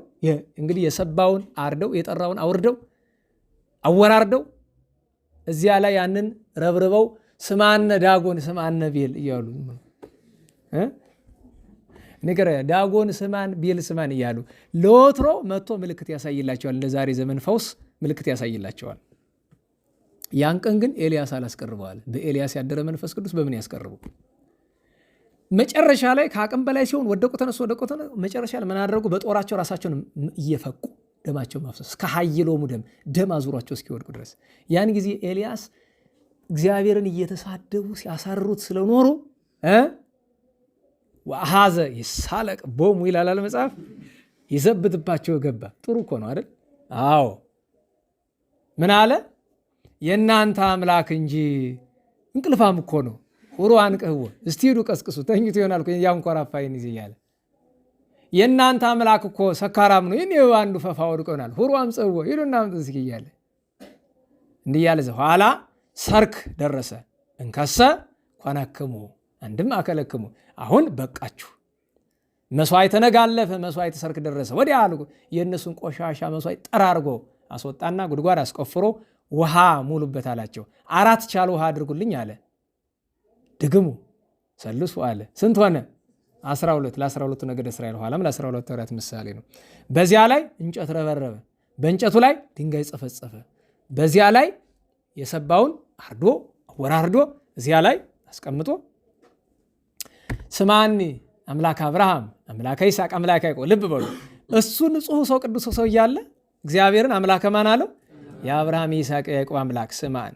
እንግዲህ የሰባውን አርደው የጠራውን አውርደው አወራርደው እዚያ ላይ ያንን ረብርበው ስማነ ዳጎን ስማነ ቤል እያሉ ነገር ዳጎን ስማን ቤል ስማን እያሉ ለወትሮ መጥቶ ምልክት ያሳይላቸዋል። ለዛሬ ዘመን ፈውስ ምልክት ያሳይላቸዋል። ያን ቀን ግን ኤልያስ አላስቀርበዋል። በኤልያስ ያደረ መንፈስ ቅዱስ በምን ያስቀርቡ? መጨረሻ ላይ ከአቅም በላይ ሲሆን ወደቁ ተነሱ። መጨረሻ ላይ ምን አደረጉ? በጦራቸው ራሳቸውን እየፈቁ ደማቸው ማፍሰስ እስከ ኃይሎሙ ደም አዙሯቸው እስኪወድቁ ድረስ። ያን ጊዜ ኤልያስ እግዚአብሔርን እየተሳደቡ ሲያሳርሩት ስለኖሩ ወአሐዘ ይሳለቅ ቦሙ ይላል መጽሐፍ። ይዘብትባቸው ገባ። ጥሩ እኮ ነው አይደል? አዎ። ምን አለ? የእናንተ አምላክ እንጂ እንቅልፋም እኮ ነው። ሁሩ አንቅህዎ፣ እስቲ ሂዱ ቀስቅሱ፣ ተኝቶ ይሆናል ያንኮራፋይን ይዝ እያለ የእናንተ አምላክ እኮ ሰካራም ነው። ይህን አንዱ ፈፋ ወድቆ ይሆናል። ሁሩ አምፀህዎ፣ ሂዱና አምጡ እስኪ እያለ እንዲህ እያለ ኋላ ሰርክ ደረሰ። እንከሰ ኮነክሙ አንድም አከለክሙ አሁን በቃችሁ መስዋዕት ተነጋለፈ መስዋዕት ሰርክ ደረሰ ወዲያ አሉ የእነሱን ቆሻሻ መስዋዕት ጠራርጎ አስወጣና ጉድጓድ አስቆፍሮ ውሃ ሙሉበት አላቸው 4 ቻል ውሃ አድርጉልኝ አለ ድግሙ ሰልሱ አለ ስንት ሆነ 12 ለ12 ነገደ እስራኤል ኋላም ለ12 ወራት ምሳሌ ነው በዚያ ላይ እንጨት ረበረበ በእንጨቱ ላይ ድንጋይ ጸፈጸፈ በዚያ ላይ የሰባውን አርዶ ወራርዶ እዚያ ላይ አስቀምጦ ስማኒ አምላክ አብርሃም አምላክ ይስሐቅ አምላክ ያዕቆብ ልብ በሉ እሱ ንጹህ ሰው ቅዱስ ሰው እያለ እግዚአብሔርን አምላከ ማን አለው የአብርሃም ይስሐቅ ያዕቆብ አምላክ ስማን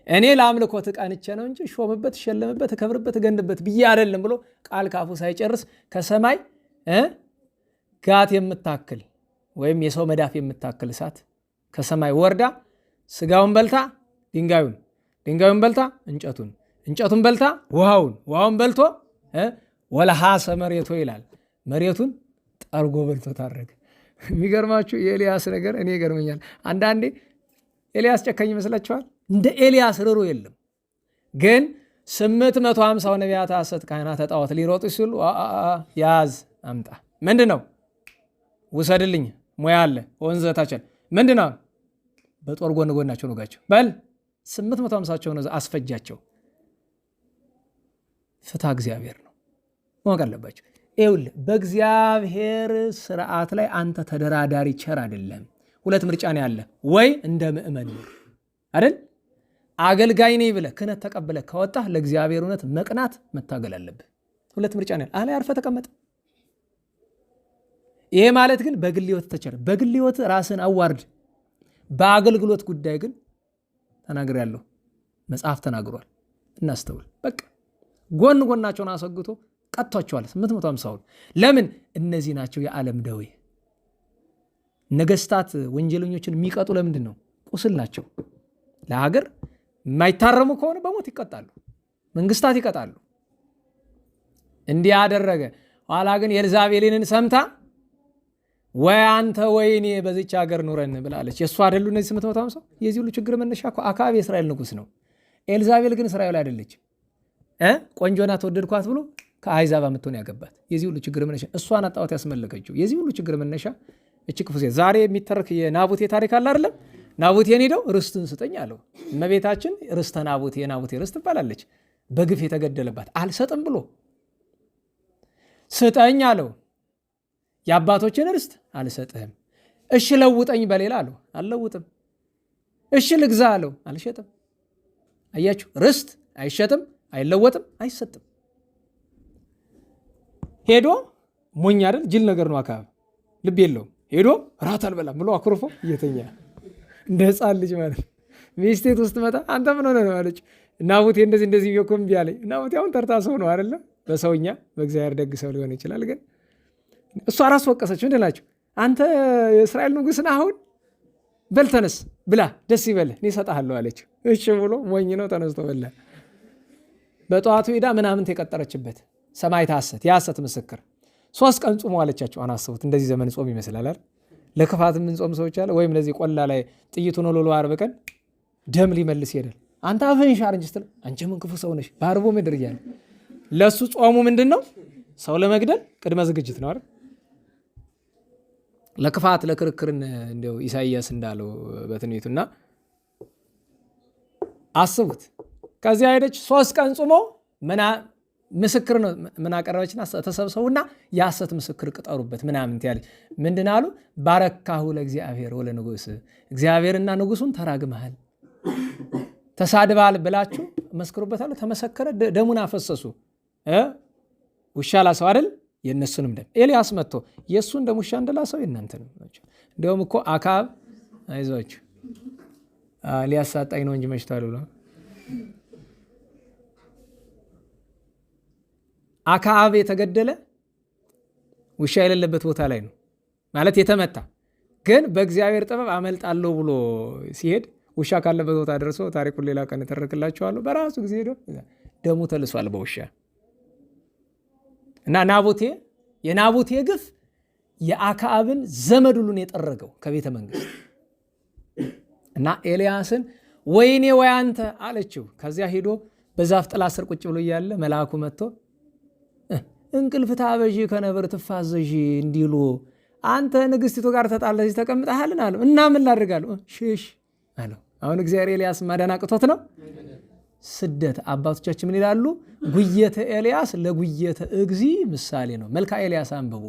እኔ ለአምልኮት ቀንቼ ነው እንጂ ሾምበት ሸለምበት ከብርበት ገንድበት ብዬ አይደለም ብሎ ቃል ካፉ ሳይጨርስ ከሰማይ ጋት የምታክል ወይም የሰው መዳፍ የምታክል እሳት ከሰማይ ወርዳ ስጋውን በልታ ድንጋዩን በልታ እንጨቱን በልታ ውሃውን በልቶ ወለሃሰ መሬቶ ይላል መሬቱን ጠርጎ በልቶ ታረገ የሚገርማችሁ የኤልያስ ነገር እኔ ይገርመኛል አንዳንዴ ኤልያስ ጨካኝ ይመስላችኋል እንደ ኤልያስ ርሩ የለም ግን 850 ነቢያት ሐሰት ካህናት ጣዖት ሊሮጡ ሲሉ ያዝ አምጣ ምንድነው ውሰድልኝ ሙያ አለ ወንዘታችን ምንድነው በጦር ጎናቸው ወጋቸው በል 850ቸው ነው አስፈጃቸው ፍታ እግዚአብሔር ነው ማወቅ አለባቸው ይኸውልህ በእግዚአብሔር ስርዓት ላይ አንተ ተደራዳሪ ቸር አይደለም ሁለት ምርጫ ነው ያለ ወይ እንደ ምእመን አይደል አገልጋይ ነኝ ብለህ ክህነት ተቀበለ ከወጣህ ለእግዚአብሔር እውነት መቅናት መታገል አለብህ ሁለት ምርጫ ነው ያለ አለ አርፈህ ተቀመጥ ይሄ ማለት ግን በግል ህይወት ተቸር በግል ህይወት ራስን አዋርድ በአገልግሎት ጉዳይ ግን ተናግሬያለሁ መጽሐፍ ተናግሯል እናስተውል በቃ ጎናቸውን አሰግቶ ቀጥቷቸዋል 850 ለምን እነዚህ ናቸው የዓለም ደዌ ነገስታት ወንጀለኞችን የሚቀጡ ለምንድን ነው ቁስል ናቸው ለሀገር የማይታረሙ ከሆነ በሞት ይቀጣሉ መንግስታት ይቀጣሉ እንዲህ ያደረገ ኋላ ግን ኤልዛቤልን ሰምታ ወይ አንተ ወይኔ በዚች ሀገር ኑረን ብላለች የእሱ አይደሉ እነዚህ 850 የዚህ ሁሉ ችግር መነሻ እኮ አካባቢ የእስራኤል ንጉስ ነው ኤልዛቤል ግን እስራኤል አይደለች ቆንጆና ተወደድኳት ብሎ ከአይዛብ አምጥቶን ያገባት የዚህ ሁሉ ችግር መነሻ እሷን አጣውት ያስመለከችው የዚህ ሁሉ ችግር መነሻ እቺ ክፉ ሴት ዛሬ የሚተርክ የናቡቴ ታሪክ አለ አይደለም ናቡቴን ሄደው ርስትን ስጠኝ አለው እመቤታችን ርስተ ናቡቴ የናቡቴ ርስት ትባላለች በግፍ የተገደለባት አልሰጥም ብሎ ስጠኝ አለው የአባቶችን ርስት አልሰጥህም እሺ ለውጠኝ በሌላ አለው አልለውጥም እሺ ልግዛ አለው አልሸጥም አያችሁ ርስት አይሸጥም አይለወጥም አይሰጥም ሄዶ ሞኝ አይደል ጅል ነገር ነው አካባቢ ልብ የለውም ሄዶ ራት አልበላም ብሎ አኩርፎ እየተኛ እንደ ህፃን ልጅ ማለት ሚስቴት ውስጥ መጣ አንተ ምን ሆነ ነው አለች ናቡቴ እንደዚህ ይኮም ቢያለኝ ናቡቴ አሁን ተርታ ሰው ነው አይደለ በሰውኛ በእግዚአብሔር ደግ ሰው ሊሆን ይችላል ግን እሷ ራስ ወቀሰች እንደላችሁ አንተ የእስራኤል ንጉስ ነህ አሁን በል ተነስ ብላ ደስ ይበልህ እኔ እሰጥሃለሁ አለች እሺ ብሎ ሞኝ ነው ተነስቶ በላ በጠዋቱ ሄዳ ምናምን ተቀጠረችበት ሰማዕት ሐሰት የሐሰት ምስክር 3 ቀን ጾሙ አለቻቸው አናስቡት እንደዚህ ዘመን ጾም ይመስላል አይደል ለክፋት ምን ጾም ሰዎች አለ ወይም ለዚህ ቆላ ላይ ጥይቱን ወለሎ 40 ቀን ደም ሊመልስ ይሄዳል አንተ አፈን ሻር እንጂ ስትል አንቺ ምን ክፉ ሰው ነሽ ባርቦ ምድር ይያል ለሱ ጾሙ ምንድነው ሰው ለመግደል ቅድመ ዝግጅት ነው አይደል ለክፋት ለክርክርን እንደው ኢሳይያስ እንዳለው በትንቢቱና አስቡት ከዚያ ሄደች 3 ቀን ጾሞ ምስክር ነው ምን አቀረበችና ተሰብሰቡና የሐሰት ምስክር ቅጠሩበት ምናምን ያለች ምንድን አሉ ባረካሁ ለእግዚአብሔር ወለንጉስ እግዚአብሔርና ንጉሱን ተራግመሃል ተሳድባል ብላችሁ መስክሩበታል ተመሰከረ ደሙን አፈሰሱ ውሻ ላሰው አይደል የነሱንም ደም ኤልያስ መጥቶ የሱን ደም ውሻ እንደላሰው የእናንተንም ናቸው እንደውም እኮ አካብ አይዟችሁ ሊያሳጣኝ ነው እንጂ መሽቷል ብሎ አካብ የተገደለ ውሻ የሌለበት ቦታ ላይ ነው ማለት የተመታ ግን በእግዚአብሔር ጥበብ አመልጣለሁ ብሎ ሲሄድ ውሻ ካለበት ቦታ ደርሶ ታሪኩን ሌላ ቀን ተረክላችኋለሁ በራሱ ጊዜ ሄዶ ደሙ ተልሷል በውሻ እና የናቡቴ ግፍ የአካብን ዘመድ ሁሉን የጠረገው ከቤተ መንግስት እና ኤልያስን ወይኔ ወይ አንተ አለችው ከዚያ ሄዶ በዛፍ ጥላ ስር ቁጭ ብሎ እያለ መልአኩ መጥቶ እንቅልፍ ታበዢ ከነብር ትፋዘዢ እንዲሉ አንተ ንግሥቲቱ ጋር ተጣለህ ተቀምጠሃልን አለው። እና ምን ላድርጋለሁ? ሽሽ አለው። አሁን እግዚአብሔር ኤልያስ ማዳን አቅቶት ነው? ስደት አባቶቻችን ምን ይላሉ? ጉየተ ኤልያስ ለጉየተ እግዚ ምሳሌ ነው። መልካ ኤልያስ አንብቦ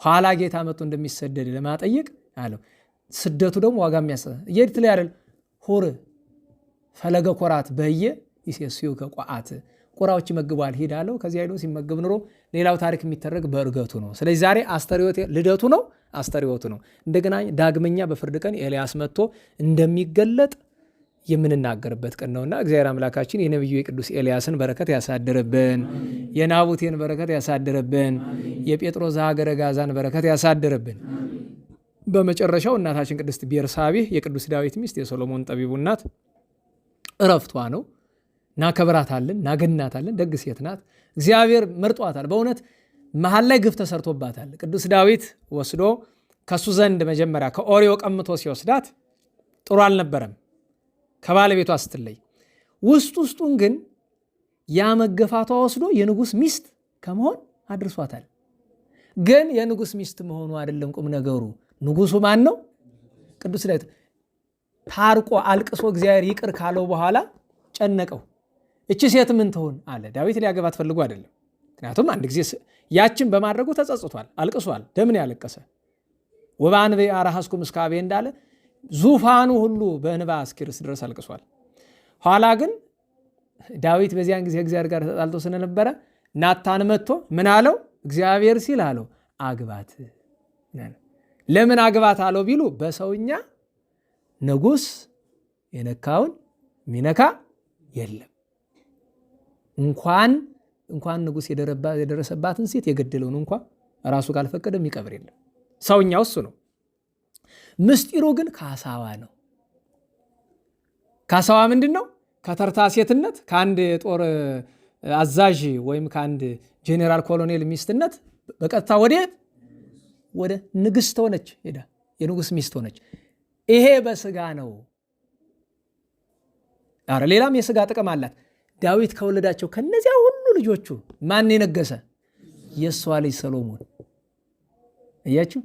ኋላ ጌታ መጥቶ እንደሚሰደድ ለማጠየቅ አለው። ስደቱ ደግሞ ዋጋ የሚያሰ እየድት ላይ አይደል ሁር ፈለገ ኮራት በየ ይሴስዩ ከቋአት ቁራዎች ይመግባል ሄድ አለው። ከዚያ ሄዶ ሲመገብ ኑሮ ሌላው ታሪክ የሚተረግ በእርገቱ ነው። ስለዚህ ዛሬ አስተርዮት ልደቱ ነው፣ አስተርዮቱ ነው። እንደገና ዳግመኛ በፍርድ ቀን ኤልያስ መጥቶ እንደሚገለጥ የምንናገርበት ቀን ነውና እግዚአብሔር አምላካችን የነብዩ የቅዱስ ኤልያስን በረከት ያሳድርብን፣ የናቡቴን በረከት ያሳድርብን፣ የጴጥሮስ ዘሀገረ ጋዛን በረከት ያሳድርብን። በመጨረሻው እናታችን ቅድስት ቤርሳቤህ የቅዱስ ዳዊት ሚስት የሶሎሞን ጠቢቡ እናት እረፍቷ ነው። እናከብራታለን፣ እናገናታለን። ደግ ሴት ናት። እግዚአብሔር መርጧታል። በእውነት መሀል ላይ ግፍ ተሰርቶባታል። ቅዱስ ዳዊት ወስዶ ከሱ ዘንድ መጀመሪያ ከኦሪዮ ቀምቶ ሲወስዳት ጥሩ አልነበረም ከባለቤቷ ስትለይ። ውስጡን ግን ያመገፋቷ ወስዶ የንጉሥ ሚስት ከመሆን አድርሷታል። ግን የንጉሥ ሚስት መሆኑ አይደለም ቁም ነገሩ። ንጉሱ ማን ነው? ቅዱስ ዳዊት። ታርቆ አልቅሶ እግዚአብሔር ይቅር ካለው በኋላ ጨነቀው። እቺ ሴት ምን ትሆን አለ። ዳዊት ሊያገባት ፈልጎ አይደለም። ምክንያቱም አንድ ጊዜ ያችን በማድረጉ ተጸጽቷል፣ አልቅሷል። ደምን ያለቀሰ ወባንቤ አራሃስኩም እስካቤ እንዳለ ዙፋኑ ሁሉ በእንባ እስኪርስ ድረስ አልቅሷል። ኋላ ግን ዳዊት በዚያን ጊዜ እግዚአብሔር ጋር ተጣልቶ ስለነበረ ናታን መጥቶ ምን አለው? እግዚአብሔር ሲል አለው አግባት። ለምን አግባት አለው ቢሉ በሰውኛ ንጉሥ የነካውን ሚነካ የለም። እንኳን ንጉሥ የደረሰባትን ሴት የገደለውን እንኳን ራሱ ካልፈቀደ የሚቀብር የለም። ሰውኛው እሱ ነው። ምስጢሩ ግን ካሳዋ ነው። ካሳዋ ምንድን ነው? ከተርታ ሴትነት ከአንድ የጦር አዛዥ ወይም ከአንድ ጄኔራል ኮሎኔል ሚስትነት በቀጥታ ወደ ንግሥት ሆነች። ሄዳ የንጉሥ ሚስት ሆነች። ይሄ በስጋ ነው። አረ ሌላም የስጋ ጥቅም አላት። ዳዊት ከወለዳቸው ከነዚያ ሁሉ ልጆቹ ማን የነገሰ? የእሷ ልጅ ሰሎሞን። እያችሁ።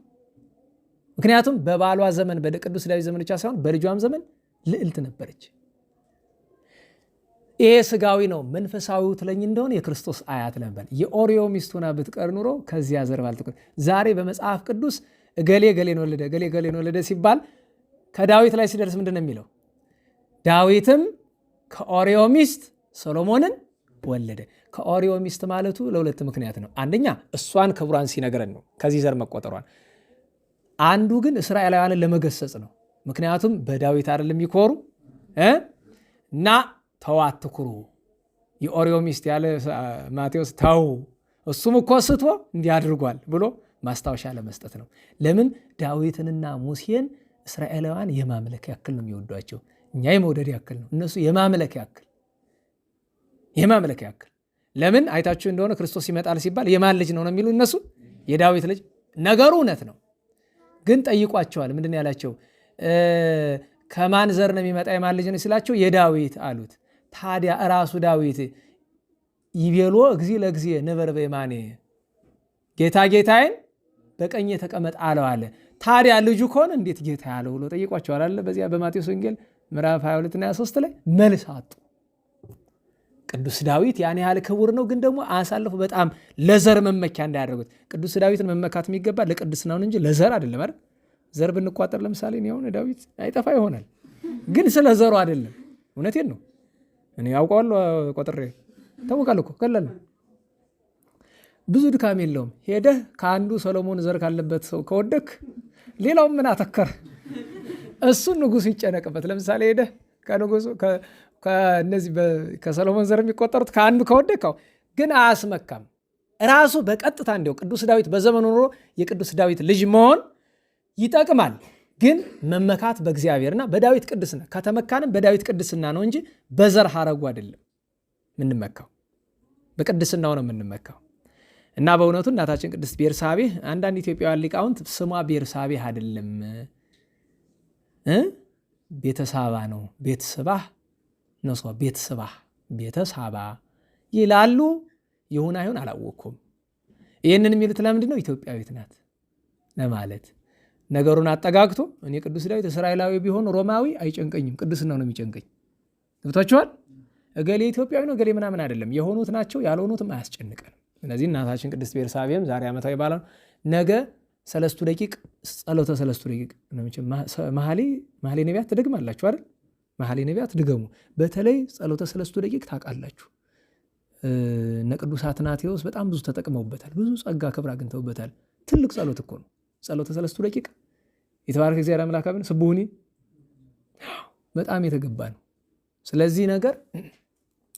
ምክንያቱም በባሏ ዘመን በቅዱስ ዳዊት ዘመን ብቻ ሳይሆን በልጇም ዘመን ልዕልት ነበረች። ይሄ ስጋዊ ነው። መንፈሳዊው ትለኝ እንደሆነ የክርስቶስ አያት ነበር። የኦሪዮ ሚስቱና ብትቀር ኑሮ ከዚያ ዘር ባልተቆጠረ። ዛሬ በመጽሐፍ ቅዱስ እገሌ ገሌን ወለደ እገሌ ገሌን ወለደ ሲባል ከዳዊት ላይ ሲደርስ ምንድን ነው የሚለው? ዳዊትም ከኦሪዮ ሚስት ሰሎሞንን ወለደ። ከኦሪዮ ሚስት ማለቱ ለሁለት ምክንያት ነው። አንደኛ እሷን ክብሯን ሲነግረን ነው፣ ከዚህ ዘር መቆጠሯን። አንዱ ግን እስራኤላውያንን ለመገሰጽ ነው። ምክንያቱም በዳዊት አይደለም የሚኮሩ እና ተው አትኩሩ፣ የኦሪዮ ሚስት ያለ ማቴዎስ ተው፣ እሱም እኮ ስቶ እንዲህ አድርጓል ብሎ ማስታወሻ ለመስጠት ነው። ለምን ዳዊትንና ሙሴን እስራኤላውያን የማምለክ ያክል ነው የሚወዷቸው። እኛ የመውደድ ያክል ነው፣ እነሱ የማምለክ ያክል። ለምን አይታችሁ እንደሆነ ክርስቶስ ይመጣል ሲባል የማን ልጅ ነው የሚሉ እነሱ? የዳዊት ልጅ። ነገሩ እውነት ነው፣ ግን ጠይቋቸዋል። ምንድን ያላቸው? ከማን ዘር ነው የሚመጣ የማን ልጅ ነው ሲላቸው የዳዊት አሉት። ታዲያ እራሱ ዳዊት ይቤሎ እግዚ ለጊዜ ንበር በየማኔ፣ ጌታ ጌታዬን በቀኝ ተቀመጥ አለው አለ። ታዲያ ልጁ ከሆነ እንዴት ጌታ ያለው ብሎ ጠይቋቸዋል አለ። በዚያ በማቴዎስ ወንጌል ምዕራፍ 22 እና 23 ላይ መልስ አጡ። ቅዱስ ዳዊት ያን ያህል ክቡር ነው፣ ግን ደግሞ አሳልፎ በጣም ለዘር መመኪያ እንዳያደርጉት። ቅዱስ ዳዊትን መመካት የሚገባ ለቅድስናውን እንጂ ለዘር አይደለም አይደል? ዘር ብንቋጠር ለምሳሌ የሆነ ዳዊት አይጠፋ ይሆናል፣ ግን ስለ ዘሩ አይደለም። እውነቴን ነው፣ እኔ ያውቀዋለሁ፣ ቆጥሬ ታውቃለህ እኮ ቀላል ነው፣ ብዙ ድካም የለውም። ሄደህ ከአንዱ ሰሎሞን ዘር ካለበት ሰው ከወደክ ሌላው ምን አተከር? እሱን ንጉሱ ይጨነቅበት። ለምሳሌ ሄደህ ከንጉሱ ከነዚህ ከሰሎሞን ዘር የሚቆጠሩት ከአንዱ ከወደከው ግን አያስመካም። ራሱ በቀጥታ እንዲያው ቅዱስ ዳዊት በዘመኑ ኖሮ የቅዱስ ዳዊት ልጅ መሆን ይጠቅማል። ግን መመካት በእግዚአብሔርና በዳዊት ቅድስና ከተመካንም በዳዊት ቅድስና ነው እንጂ በዘር ሐረጉ አይደለም የምንመካው፣ በቅድስናው ነው የምንመካው። እና በእውነቱ እናታችን ቅድስት ቤርሳቤህ አንዳንድ ኢትዮጵያውያን ሊቃውንት ስሟ ቤርሳቤህ አይደለም ቤተሳባ ነው፣ ቤተስባህ ነው፣ ቤተስባህ ቤተ ሳባ ይላሉ። ይሁን አይሁን አላወቅኩም። ይህንን የሚሉት ለምንድን ነው? ኢትዮጵያዊት ናት ለማለት ነገሩን አጠጋግቶ እኔ ቅዱስ ዳዊት እስራኤላዊ ቢሆን ሮማዊ አይጨንቀኝም፣ ቅዱስናው ነው የሚጨንቀኝ። ገብቷችኋል? እገሌ ኢትዮጵያዊ ነው እገሌ ምናምን አይደለም። የሆኑት ናቸው ያልሆኑትም አያስጨንቀንም። ስለዚህ እናታችን ቅድስት ቤርሳቤህም ዛሬ ዓመታዊ በዓል ነው። ነገ 3 ደቂቅ ጸሎተ 3 ደቂቅ መኃልየ ነቢያት ትደግማላችሁ አይደል? መኃልየ ነቢያት ድገሙ። በተለይ ጸሎተ 3 ደቂቅ ታውቃላችሁ። እነ ቅዱስ አትናቴዎስ በጣም ብዙ ተጠቅመውበታል። ብዙ ጸጋ ክብር አግኝተውበታል። ትልቅ ጸሎት እኮ ነው ጸሎተ 3 ደቂቅ። የተባረከ እግዚአብሔር አምላክ አብን ስቡሁኒ በጣም የተገባ ነው። ስለዚህ ነገር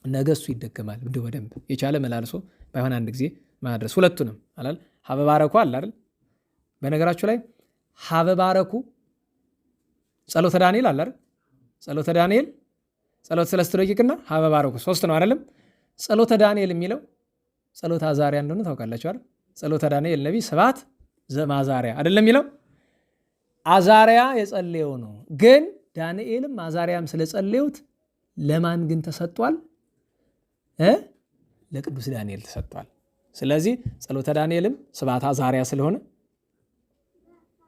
ነገ እሱ ይደገማል በደንብ የቻለ መላልሶ ባይሆን አንድ ጊዜ ማድረስ ሁለቱንም አላል። ሀበባረኩ አለ አይደል? በነገራችሁ ላይ ሀበባረኩ ጸሎተ ዳንኤል አለ አይደል? ጸሎተ ዳንኤል ጸሎተ 3 ደቂቅና ሀበባረኩ 3 ነው አይደለም? ጸሎተ ዳንኤል የሚለው ጸሎተ አዛሪያ እንደሆነ ታውቃላችሁ አይደል? ጸሎተ ዳንኤል ነቢይ ስብሐት ዘማዛሪያ አይደለም የሚለው አዛሪያ የጸለየው ነው። ግን ዳንኤልም አዛሪያም ስለጸለዩት ለማን ግን ተሰጥቷል? ለቅዱስ ዳንኤል ተሰጥቷል። ስለዚህ ጸሎተ ዳንኤልም ስብሐት አዛሪያ ስለሆነ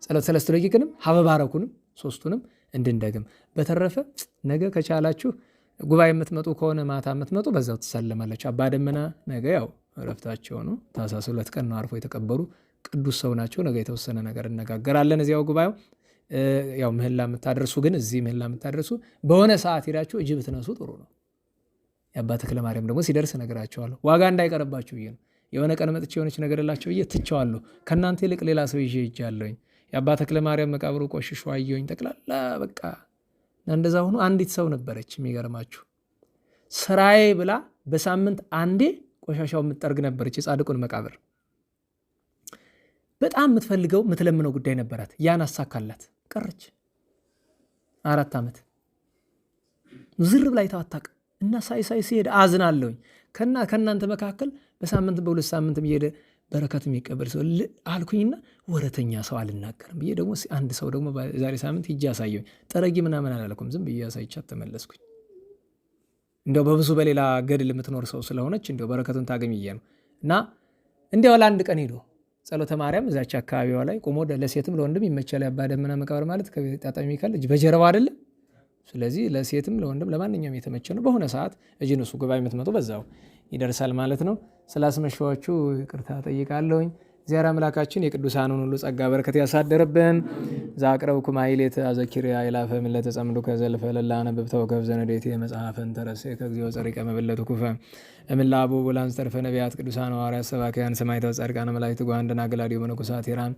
ጸሎተ 3 ደቂቅንም ሀበባረኩንም 3ቱንም እንድንደግም። በተረፈ ነገ ከቻላችሁ ጉባኤ የምትመጡ ከሆነ ማታ የምትመጡ በዛው ትሳለማላችሁ። አባ ደመና ነገ ያው እረፍታቸው ነው። ታኅሳስ 2 ቀን ነው አርፎ የተቀበሩ ቅዱስ ሰው ናቸው። ነገ የተወሰነ ነገር እነጋገራለን እዚያው ጉባኤው። ያው ምህላ የምታደርሱ ግን እዚህ ምህላ የምታደርሱ በሆነ ሰዓት ሄዳችሁ እጅ ብትነሱ ጥሩ ነው። የአባ ተክለ ማርያም ደግሞ ሲደርስ ነገራቸዋለሁ። ዋጋ እንዳይቀርባችሁ ብዬ ነው። የሆነ ቀን መጥቼ የሆነች ነገር ላቸው ብዬ ትቸዋለሁ። ከእናንተ ይልቅ ሌላ ሰው ይዤ ይጃለሁኝ። የአባ ተክለ ማርያም መቃብሩ ቆሽሾ አየሁኝ። ጠቅላላ በቃ እንደዛ ሆኖ አንዲት ሰው ነበረች። የሚገርማችሁ ስራዬ ብላ በሳምንት አንዴ ቆሻሻው የምትጠርግ ነበረች። የጻድቁን መቃብር በጣም የምትፈልገው የምትለምነው ጉዳይ ነበራት። ያን አሳካላት ቀረች። 4 ዓመት ዝር ብላ ይታወታቅ እና ሳይ ሲሄድ አዝናለሁኝ። ከእናንተ መካከል በሳምንት በ2 ሳምንት እየሄደ በረከት የሚቀበል ሰው አልኩኝና ወረተኛ ሰው አልናገርም ብዬ ደግሞ አንድ ሰው ደግሞ ዛሬ ሳምንት ሂጄ አሳየኝ። ጠረጊ ምናምን አላልኩም፣ ዝም ብዬ አሳይቻት ተመለስኩኝ። እንዲያው በብዙ በሌላ ገድል የምትኖር ሰው ስለሆነች እንዲያው በረከቱን ታገኝ ብዬ ነው። እና እንዲያው ለአንድ ቀን ሄዶ ጸሎተ ማርያም እዛች አካባቢዋ ላይ ቆሞ ለሴትም ለወንድም ይመቻል። ያባ ደመና መቃብር ማለት ከጣጣ ሚካኤል እጅ በጀርባ አይደለም። ስለዚህ ለሴትም ለወንድም ለማንኛውም የተመቸ ነው። በሆነ ሰዓት እጅ ንሱ ጉባኤ የምትመጡ በዛው ይደርሳል ማለት ነው። ስላስመሻዎቹ ይቅርታ ጠይቃለሁኝ። እግዚአብሔር አምላካችን የቅዱሳኑን ሁሉ ጸጋ በረከት ያሳደርብን። ዛቅረብኩ ማሕሌተ አዘኪርያ አእላፈ እምዕለተ ጸምዱከ ዘልፈ ለላነብብ ተወከፍ ዘንዴቴ መጽሐፈን ተረሴከ እግዚኦ ጸሪቀ መበለቱ ኩፈ እምላቡ ቡላን ዝተርፈ ነቢያት ቅዱሳን ሐዋርያት ሰባክያን ሰማዕታት ጻድቃን መላእክት ጓን ደናግል አድኅ መነኮሳት ሄራን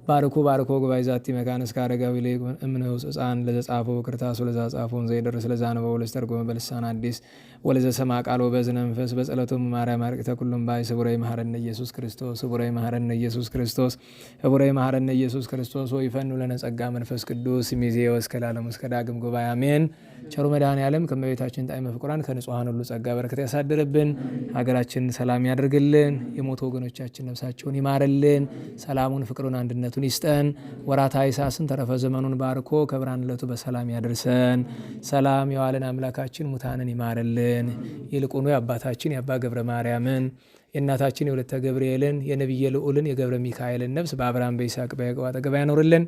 ባርኮ ጉባኤ ዛቲ መካነ እስከ አረጋዊ ለይኩን እምንውፅ ሕፃን ለዘጻፎ ክርታሱ ለዛ ጻፎን ዘይደርስ ለዛ ነበው ለስተርጎመ በልሳን አዲስ ወለዘ ሰማ ቃሎ በዝነ መንፈስ በጸሎቱም ማርያም አርቅተ ኩሉም ባይ ስቡረይ መሐረነ ኢየሱስ ክርስቶስ ስቡረይ መሐረነ ኢየሱስ ክርስቶስ ስቡረይ መሐረነ ኢየሱስ ክርስቶስ ወይፈኑ ለነ ጸጋ መንፈስ ቅዱስ ሚዜ ወስከ ለዓለሙ እስከ ዳግም ጉባኤ አሜን። ቸሩ መድኃኔዓለም ከእመቤታችን ጣዕመ ፍቁራን ከንጹሐን ሁሉ ጸጋ በረከት ያሳድርብን። ሀገራችንን ሰላም ያድርግልን። የሞቱ ወገኖቻችን ነፍሳቸውን ይማርልን። ሰላሙን፣ ፍቅሩን፣ አንድነቱን ይስጠን። ወራታ ይሳስን ተረፈ ዘመኑን ባርኮ ከብርሃን ዕለቱ በሰላም ያደርሰን። ሰላም የዋለን አምላካችን ሙታንን ይማርልን። ይልቁኑ የአባታችን የአባ ገብረ ማርያምን የእናታችን የወለተ ገብርኤልን የነቢየ ልዑልን የገብረ ሚካኤልን ነፍስ በአብርሃም በይስሐቅ በያዕቆብ አጠገብ ያኖርልን።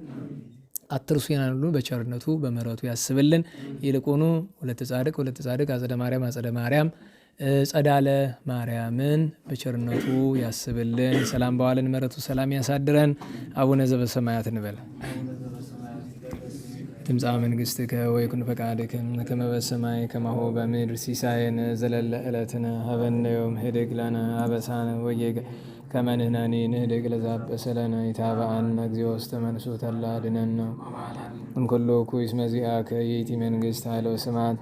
አትርሱ የናን ሁሉ በቸርነቱ በምሕረቱ ያስብልን። ይልቁኑ ወለተ ጻድቅ አጸደ ማርያም ጸዳለ ማርያምን በቸርነቱ ያስብልን። ሰላም በዋለን ምሕረቱ ሰላም ያሳድረን። አቡነ ዘበሰማያት እንበል። ትምጻእ መንግሥትከ ወይኩን ፈቃድከ ከመ በሰማይ ከማሁ በምድር ሲሳየነ ዘለለ ዕለትነ ሀበነ ዮም ኅድግ ለነ አበሳነ ወጌጋየነ ከመ ንሕነኒ ንኅድግ ለዘአበሰ ለነ ኢታብአነ እግዚኦ ውስተ መንሱት አላ አድኅነነ እምኩሉ እኩይ እስመ ዚአከ ይእቲ መንግሥት ኃይለ ወስብሐት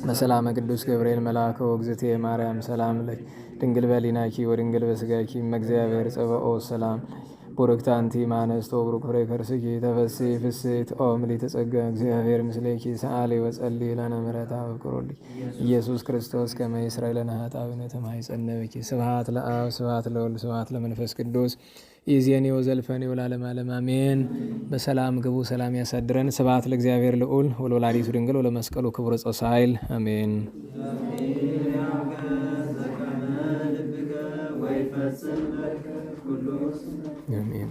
በሰላመ ቅዱስ ገብርኤል መልአከ ወእግዝእትየ ማርያም ሰላም ለኪ ድንግል በሊናኪ ወድንግል በሥጋኪ እመእግዚአብሔር ጸባኦት ሰላም ቡርክት አንቲ እምአንስት ወቡሩክ ፍሬ ከርሥኪ ተፈሥሒ ፍሥሕት ኦ ምልዕተ ጸጋ እግዚአብሔር ምስሌኪ ሰአሊ ወጸልዪ ለነ ምሕረተ ወፍቅሮልኪ ኢየሱስ ክርስቶስ ከመ ይሥረይ ለነ ኃጣውኢነ ተማኅፀነ ብኪ። ስብሐት ለአብ ስብሐት ለወልድ ስብሐት ለመንፈስ ቅዱስ ይእዜኒ ወዘልፈኒ ወለዓለመ ዓለም አሜን። በሰላም ግቡ፣ ሰላም ያሳድረን። ስብሐት ለእግዚአብሔር ልዑል ወለወላዲቱ ድንግል ወለመስቀሉ ክቡር ዕፀ ሣህል አሜን። አሜን።